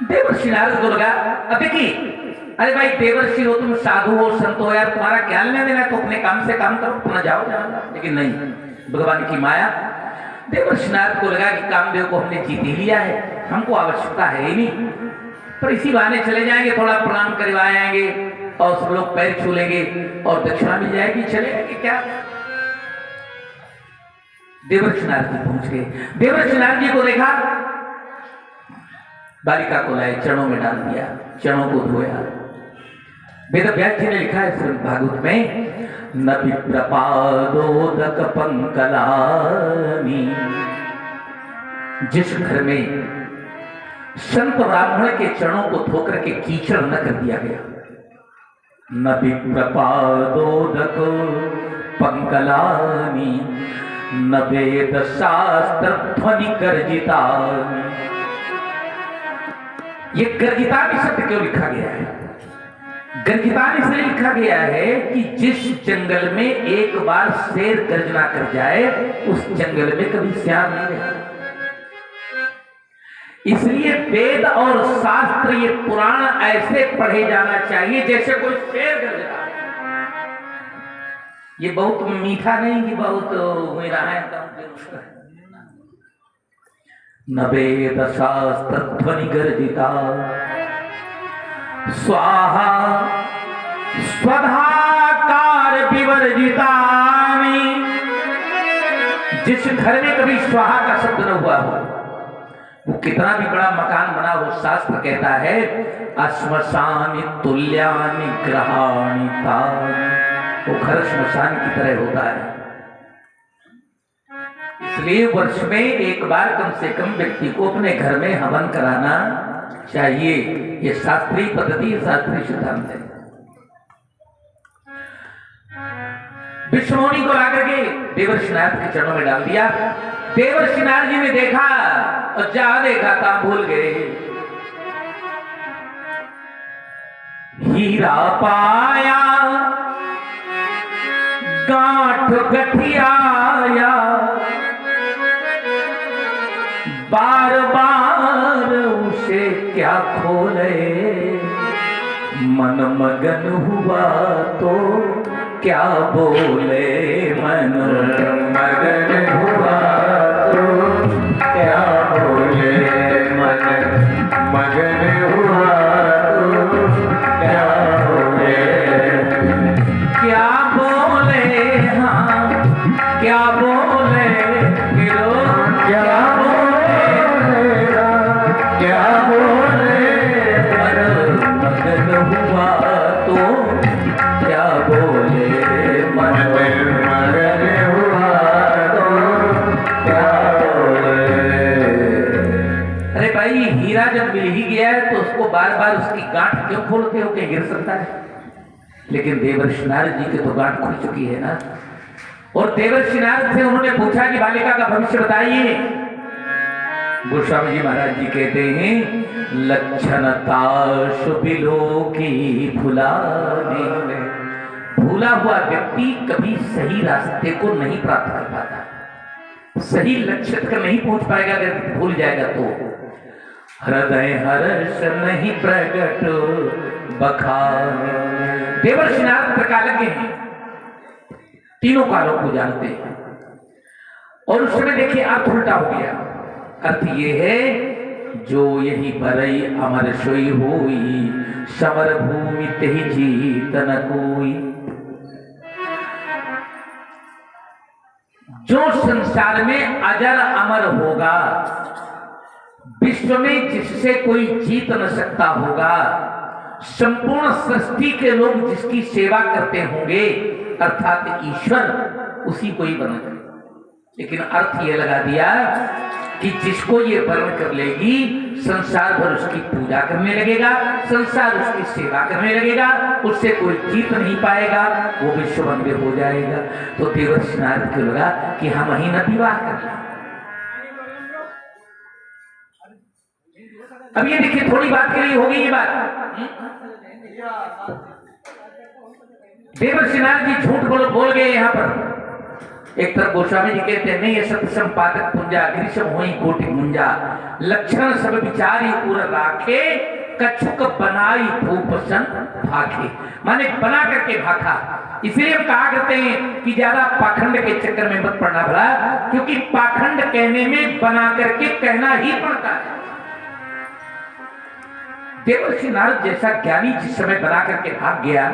देवर्षि नारद को लगा, अब देखिए, अरे भाई देवर्षि हो तुम, साधु हो, संत हो, यार तुम्हारा क्या लेना देना, तो अपने काम से काम करो, अपना जाओ जाओ। लेकिन नहीं, भगवान की माया। देवर्षि नारद को लगा कि कामदेव को हमने जीत ही लिया है, हमको आवश्यकता है ही नहीं, पर इसी बहाने चले जाएंगे, थोड़ा प्रणाम करवाएंगे और सब लोग पैर छू लेंगे और दक्षिणा मिल जाएगी, चलेगा क्या? देवर्षि नारद जी पहुंच गए। देवर्षि नारद जी को देखा, बालिका को लाए, चरणों में डाल दिया, चरणों को धोया। वेद व्यास जी ने लिखा है श्रीमद् भागवत में, न विप्रपादोदक पंकलानि, जिस घर में संत ब्राह्मण के चरणों को धोकर के कीचड़ न कर दिया गया, न विप्रपादोदक पंकलानि, न वेद शास्त्र ध्वनि गर्जितानि। ये गर्जितानि शब्द क्यों लिखा गया है? गर्जितानि इसलिए लिखा गया है कि जिस जंगल में एक बार शेर गर्जना कर जाए, उस जंगल में कभी श्याम नहीं रहता। इसलिए वेद और शास्त्र, ये पुराण ऐसे पढ़े जाना चाहिए जैसे कोई शेर गर्जना। ये बहुत मीठा नहीं कि बहुत मेरा है, न वेद शास्त्र ध्वनि गर्जिता, स्वाहा स्वधा कार विवर्जितानि, जिस घर में कभी स्वाहा का शब्द न हुआ हो, वो कितना भी बड़ा मकान बना हो, शास्त्र कहता है अश्मशानि तुल्यानि ग्रहाणि तानि, वो घर श्मशान की तरह होता है। इसलिए वर्ष में एक बार कम से कम व्यक्ति को अपने घर में हवन कराना चाहिए। ये शास्त्रीय पद्धति, शास्त्रीय सिद्धांत है। विष्णुमुनि को लाकर के देवर्षि नारद के चरणों में डाल दिया। देवर्षि नारद जी ने देखा और जहां देखा था भूल गए। हीरा पाया गांठ गठियाया, बार बार उसे क्या खोले, मन मगन हुआ तो क्या बोले, मन मगन हुआ तो क्या बोले, मन मगन हुआ तो क्या बोले, क्या बोले, हाँ क्या बोले, क्या क्या बोले, मन मगन हुआ तो क्या बोले, मन मगन हुआ तो क्या बोले। अरे भाई, हीरा जब मिल ही गया है तो उसको बार बार उसकी गांठ क्यों खोलते हो, कहीं गिर सकता है। लेकिन देवर्षि नारद जी की तो गांठ खुल चुकी है ना। और देवर्षि नारद से उन्होंने पूछा कि बालिका का भविष्य बताइए। गोस्वामी जी महाराज जी कहते हैं लक्षणता शुभिलो की भुलाने में, भूला हुआ व्यक्ति कभी सही रास्ते को नहीं प्राप्त कर पाता, सही लक्ष्य तक नहीं पहुंच पाएगा। अगर भूल जाएगा तो हृदय हर्ष नहीं प्रकट बखाने। देवर्षि नारद प्रकालज्ञ हैं, तीनों कालों को जानते हैं। और उस समय देखिए अर्थ उल्टा हो गया। अर्थ ये है जो यही भरई अमर सोई होई, समर भूमि तेहि जीत न कोई। जो संसार में अजर अमर होगा, विश्व में जिससे कोई जीत न सकता होगा, संपूर्ण सृष्टि के लोग जिसकी सेवा करते होंगे, अर्थात ईश्वर, उसी को ही बनेगा। लेकिन अर्थ ये लगा दिया कि जिसको ये वर्ण कर लेगी, संसार भर उसकी पूजा करने लगेगा, संसार उसकी सेवा करने लगेगा, उससे कोई जीत नहीं पाएगा, वो विश्व वंद्य हो जाएगा। तो देवर्षि नारद को लगा कि हम ही न विवाह कर लें। अब ये देखिए, थोड़ी बात के लिए हो गई ये बात। देवर्षि नारद जी झूठ बोल गए यहाँ पर। एक तरफ गोस्वामी जी कहते हैं नहीं, ये सत्य संपादक पुंजा ग्रीष्म होई कोटि मुंजा, लक्षण सब विचारी उर राखे, कछुक बनाई भूपसन भाखे। माने बना करके भाखा। इसलिए हम कहा करते हैं कि ज्यादा पाखंड के चक्कर में मत पड़ना भला, क्योंकि पाखंड कहने में बना करके कहना ही पड़ता है। देवर्षि नारद जैसा ज्ञानी जिस समय बना करके भाग गया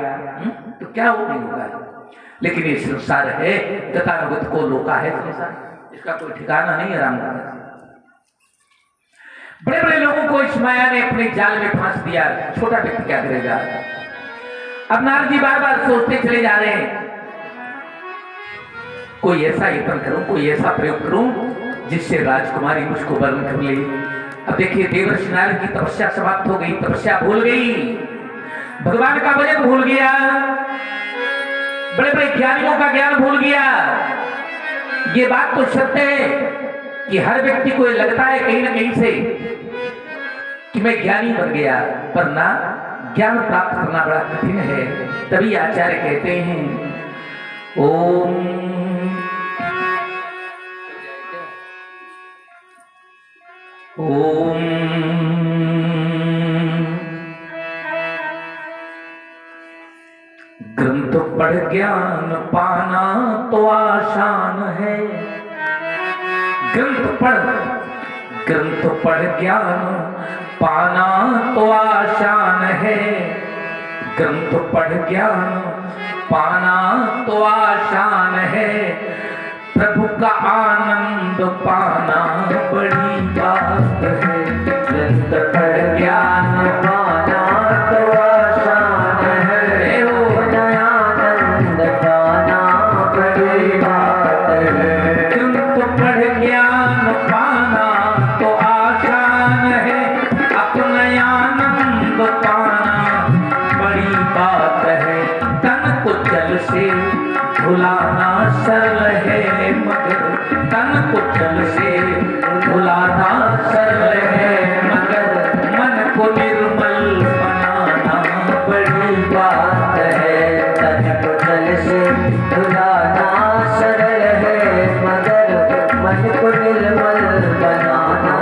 तो क्या हो नहीं होगा। लेकिन ये संसार है, गतानुगत को लोका है संसार, इसका कोई ठिकाना नहीं है। राम बड़े बड़े लोगों को इस माया ने अपने जाल में फांस दिया, छोटा व्यक्ति क्या करेगा। अब नारद जी बार बार सोचते चले जा रहे हैं, कोई ऐसा यत्न करूं, कोई ऐसा प्रयोग करूं जिससे राजकुमारी मुझको वर्ण कर ले। अब देखिए, देवर्षि नारद की तपस्या समाप्त हो गई, तपस्या भूल गई, भगवान का भजन भूल गया, बड़े बड़े ज्ञानियों का ज्ञान भूल गया। ये बात तो सत्य है कि हर व्यक्ति को लगता है कहीं ना कहीं से कि मैं ज्ञानी बन गया, पर ना, ज्ञान प्राप्त करना बड़ा कठिन है। तभी आचार्य कहते हैं ओम ओम ग्रंथ पढ़ ज्ञान पाना तो आसान है, ग्रंथ पढ़ ज्ञान पाना तो आसान है, ग्रंथ पढ़ ज्ञान पाना तो आसान है, प्रभु का आनंद पाना बड़ी बात है। ग्रंथ पढ़ ज्ञान पाना तो आसान है, आनंद पाना बड़ी बात है। ग्रंथ पढ़ ज्ञान पाना तो आसान है, अपना आनंद पाना बड़ी बात है। तन को जल से धुलाना सरल है, मगर तन को जल से धुलाना सरल है, मगर मन को निर्मल बनाना बड़ी बात है। तन को जल से धुलाना सरल है, मगर मन को निर्मल बनाना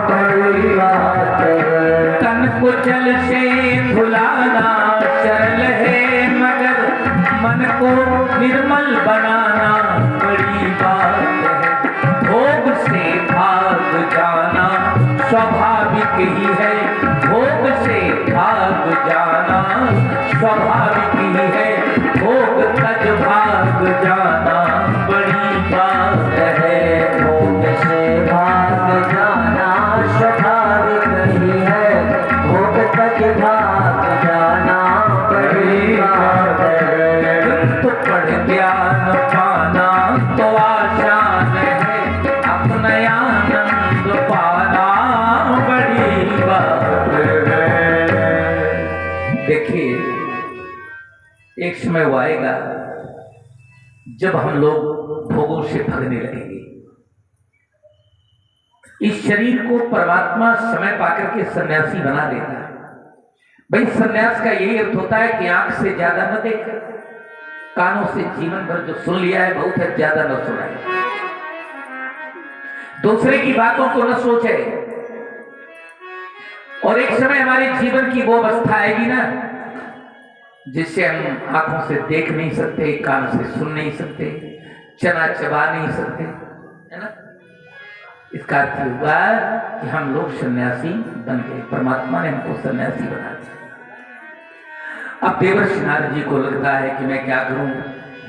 बड़ी बात है। तन को जल से धुलाना सरल है, मगर मन को निर्मल बनाना बड़ी बात है। भोग से भाग जाना स्वाभाविक ही है, भोग से भाग जाना स्वाभाविक ही है, भोग तज भाग जाना बड़ी बात है। भोग से भाग जाना स्वाभाविक ही है, भोग तक भाग जाना बड़ी बात है। ग्रंथ पढ़ ज्ञान पाना तो आसान है, अपना आनंद पाना बड़ी बात है। देखिए, एक समय वो आएगा जब हम लोग भोगों से भागने लगेंगे। इस शरीर को परमात्मा समय पाकर के सन्यासी बना देता है। भाई, सन्यास का यही अर्थ होता है कि आंख से ज्यादा न देख, कानों से जीवन भर जो सुन लिया है बहुत है, ज्यादा न सुनाए, दूसरे की बातों को न सोचे। और एक समय हमारे जीवन की वो अवस्था आएगी ना जिससे हम आंखों से देख नहीं सकते, कान से सुन नहीं सकते, चना चबा नहीं सकते, है ना। इसका अर्थ हुआ कि हम लोग सन्यासी बन गए, परमात्मा ने हमको सन्यासी बना दिया। अब देवर्षि नारद जी को लगता है कि मैं क्या करूं,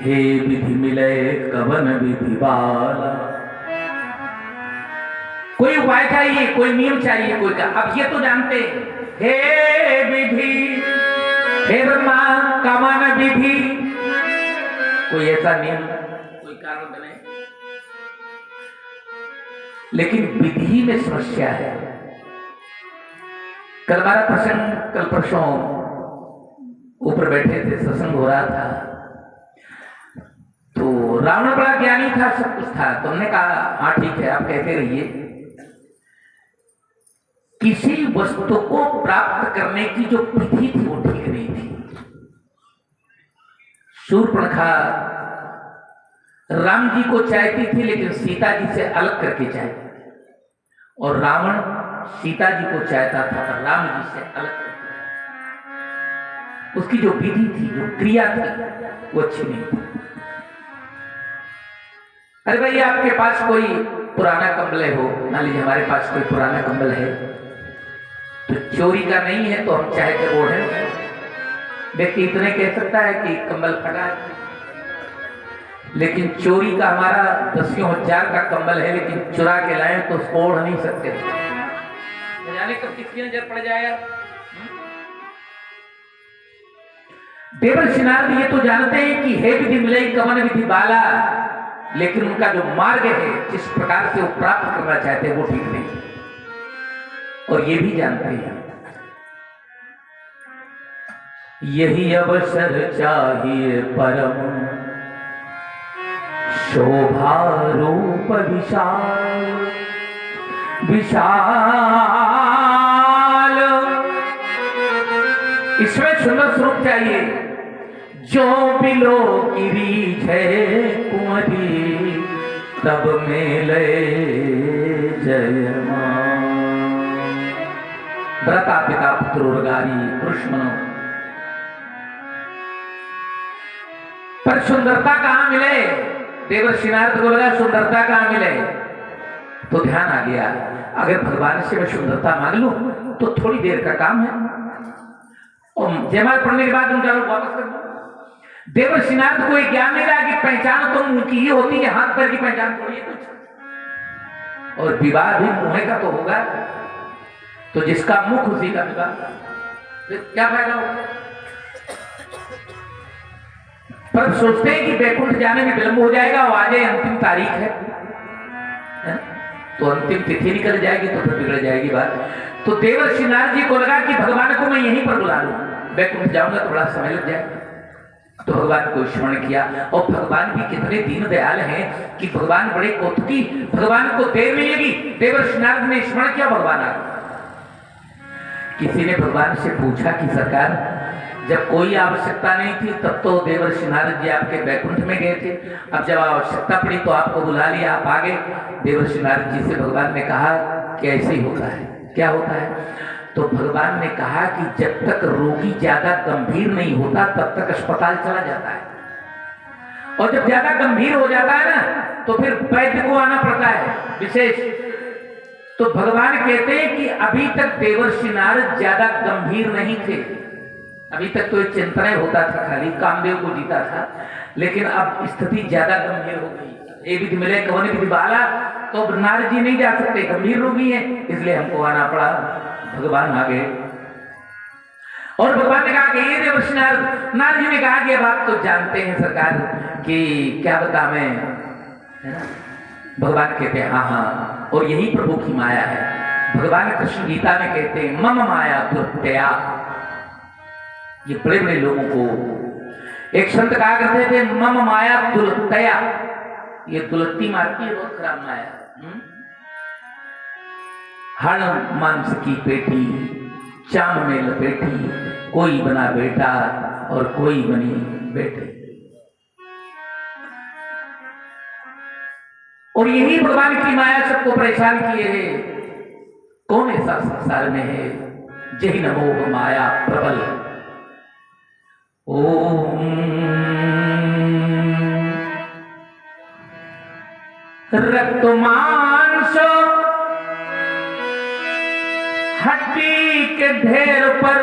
हे विधि मिले कवन विधि बाला, कोई उपाय चाहिए, कोई नियम चाहिए, कोई का। अब ये तो जानते हैं, हे विधि हे ब्रह्मा कवन विधि, कोई ऐसा नियम, कोई कारण बने। लेकिन विधि में समस्या है। कल हमारा प्रसंग, कल परसों ऊपर बैठे थे, सत्संग हो रहा था, तो रावण बड़ा ज्ञानी था, सब कुछ था, तो हमने कहा हाँ ठीक है, आप कहते रहिए। किसी वस्तु को प्राप्त करने की जो विधि थी वो ठीक नहीं थी। शूर्पणखा राम जी को चाहती थी, लेकिन सीता जी से अलग करके चाहती थी, और रावण सीता जी को चाहता था राम जी से अलग करके। उसकी जो विधि थी, जो क्रिया थी, वो अच्छी नहीं थी। अरे भाई, आपके पास कोई पुराना कंबल हो, मान लीजिए हमारे पास कोई पुराना कंबल है, तो चोरी का नहीं है तो हम चाहे तो ओढ़े। व्यक्ति इतने कह सकता है कि कंबल फटा है, लेकिन चोरी का हमारा 10,000 का कंबल है, लेकिन चुरा के लाए तो उसको ओढ़ नहीं सकते। न जाने कब किसकी नजर पड़ जाएगा। देवर्षि नारद ये तो जानते हैं कि हे विधि मिले कवन विधि बाला, लेकिन उनका जो मार्ग है, जिस प्रकार से वो प्राप्त करना चाहते हैं, वो ठीक नहीं। और ये भी जानते हैं यही अवसर चाहिए परम शोभा रूप विशाल विशाल, इसमें सुंदर स्वरूप चाहिए। जो बिलो की रीझ है कुंवरी, तब मेले जय मां। भ्राता पिता पुत्रोर्गारी पुरुषमनो, पर सुंदरता कहां मिले? देवर्षि नारद को लगा सुंदरता कहां मिले, तो ध्यान आ गया, अगर भगवान से मैं सुंदरता मांग लूं तो थोड़ी देर का काम है। और जयमाल पढ़ने के बाद उनका रूप वापस कर दो। देवर्षि नारद को एक ज्ञान मिला कि पहचान तो मुंह की ही होती है, हाथ पैर की पहचान थोड़ी है कुछ। और विवाह भी मुंह का तो होगा, तो जिसका मुख उसी का विवाह, क्या फायदा होगा। पर सोचते हैं कि वैकुंठ जाने में विलंब हो जाएगा और आज अंतिम तारीख है, तो अंतिम तिथि निकल जाएगी तो फिर बिगड़ जाएगी बात। तो देवर्षि नारद जी को लगा कि भगवान को मैं यहीं पर बुला लूं, वैकुंठ जाऊंगा तो बड़ा समय लग जाएगा। तो भगवान को स्मरण किया, और भगवान भी कितने दीन दयाल हैं कि भगवान बड़े कौतुकी, भगवान को देर नहीं लगी, देवर्षि नारद ने स्मरण किया, भगवान आ गए। किसी ने भगवान से पूछा कि सरकार, जब कोई आवश्यकता नहीं थी तब तो देवर्षि नारद जी आपके वैकुंठ में गए थे, अब जब आवश्यकता पड़ी तो आपको बुला लिया, आप आ गए। देवर्षि नारद जी से भगवान ने कहा कि ऐसे ही होता है। क्या होता है? तो भगवान ने कहा कि जब तक रोगी ज्यादा गंभीर नहीं होता तब तक अस्पताल चला जाता है, और जब ज्यादा गंभीर हो जाता है ना तो फिर वैद्य को आना पड़ता है विशेष। तो भगवान कहते हैं कि अभी तक देवर्षि नारद ज्यादा गंभीर नहीं थे, अभी तक तो एक चिंतन होता था, खाली कामदेव को जीता था, लेकिन अब स्थिति ज्यादा गंभीर हो गई। ये विधि मिले कौन विधि बाला, तो नारद जी नहीं जा सकते, गंभीर रोगी है, इसलिए हमको आना पड़ा। भगवान आ गए और भगवान ने कहा कि ये देवर्षि नारद, नारद जी ने कहा कि बात तो जानते हैं सरकार कि क्या बता मैं, है ना। भगवान कहते हैं हाँ हाँ, और यही प्रभु की माया है। भगवान कृष्ण गीता में कहते हैं मम माया दुर्तया। ये बड़े बड़े लोगों को एक संत कहा करते थे मम माया दुलतया, ये दुलत्ती मारती है, बहुत खराब माया। हण मांस की पेटी चाम में लपेटी, कोई बना बेटा और कोई बनी बेटी। और यही भगवान की माया सबको परेशान किए है। कौन ऐसा संसार में है जही नमो माया प्रबल। ओम रक्त मांस हड्डी के ढेर पर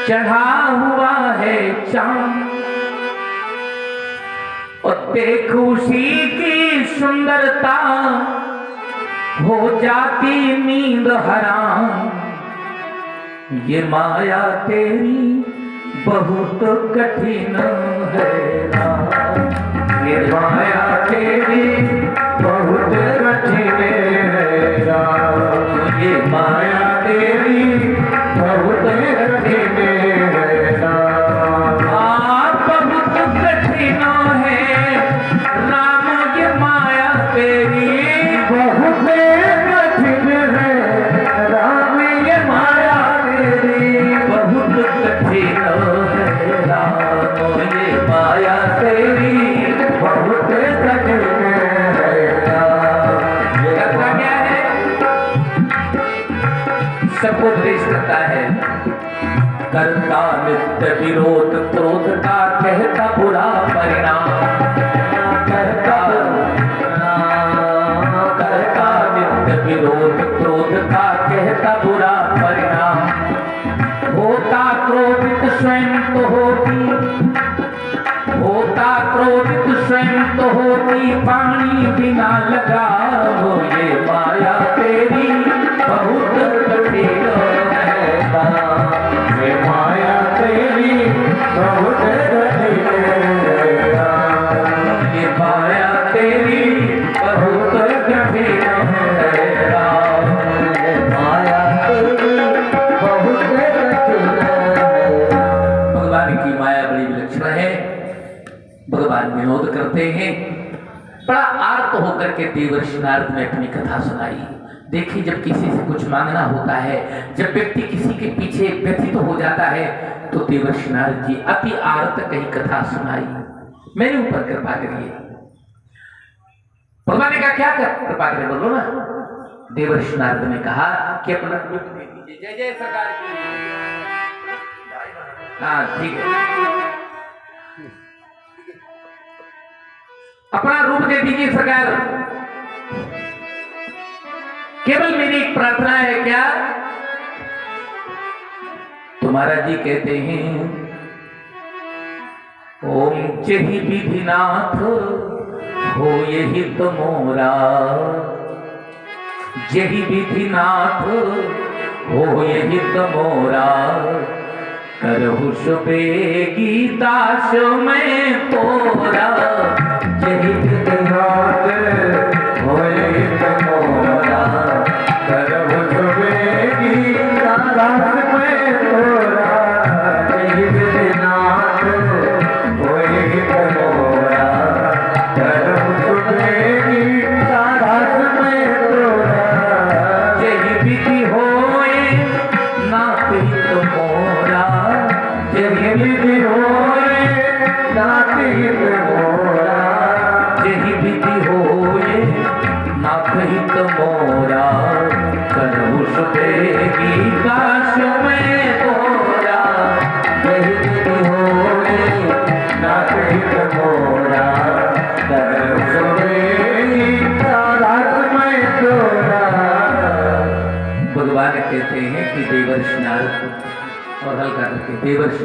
चढ़ा हुआ है चांद, और देख उसी की सुंदरता हो जाती नींद हराम। ये माया तेरी बहुत कठिन है राम, ये माया तेरी बहुत कठिन है राम, ये माया तेरी बहुत कठिन है राम। बहुत कठिन है राम, ये माया तेरी बहुत कठिन है राम, ये माया तेरी बहुत कठिन है राम, ये माया तेरी बहुत कठिन है राम। ये करता क्या है? सबको उपदेश करता है। करता नित्य विरोध क्रोध का कहता बुरा परिणाम, करता नित्य विरोध क्रोध का कहता बुरा परिणाम। होता क्रोधित स्वयं तो होती, होता क्रोधित स्वयं तो होती, पानी बिना लगा हो। ये माया तेरी बहुत कठिन है राम, ये माया तेरी बहुत कठिन है राम, ये माया तेरी बहुत कठिन है राम, ये माया तेरी बहुत कठिन है। भगवान की माया बड़ी विलक्षण है। भगवान विनोद करते हैं। बड़ा आर्त होकर के देवर्षि नारद ने अपनी कथा सुनाई। देखिए, जब किसी से कुछ मांगना होता है, जब व्यक्ति किसी के पीछे व्यथित हो जाता है, तो देवर्षि नारद जी अति आर्त कही कथा सुनाई। मेरे ऊपर कृपा करिए। भगवान ने कहा क्या कर कृपा करें, बोलो ना। देवर्षि नारद ने कहा कि अपना रूप दे दीजिए। जय जय सरकार की। हाँ ठीक है, अपना रूप दे दीजिए सरकार। केवल मेरी एक प्रार्थना है क्या तो महाराज जी कहते हैं ओम जहि विधिनाथ हो यही तो मोरा, जहि विधिनाथ हो यही तो मोरा, करहु शुभे गीताश में तोरा। जहि विधिनाथ हो यही तो मोरा, करहु शुभे गीताश में तोरा। जहि विधिनाथ हो यही तो मोरा, करहु शुभे गीताश में तोरा। जहि विधि होए नाथ हित मोरा, जहि विधि होए नाथ हित मोरा। जहि विधि होए नाथ हित मोरा, करहु शुभे गीताश में तोरा। जहि विधि होए नाथ हित मोरा, करहु शुभे गीताश में तोरा। भगवान कहते हैं कि देवर्षि नारद और हल्का करके देवर्षि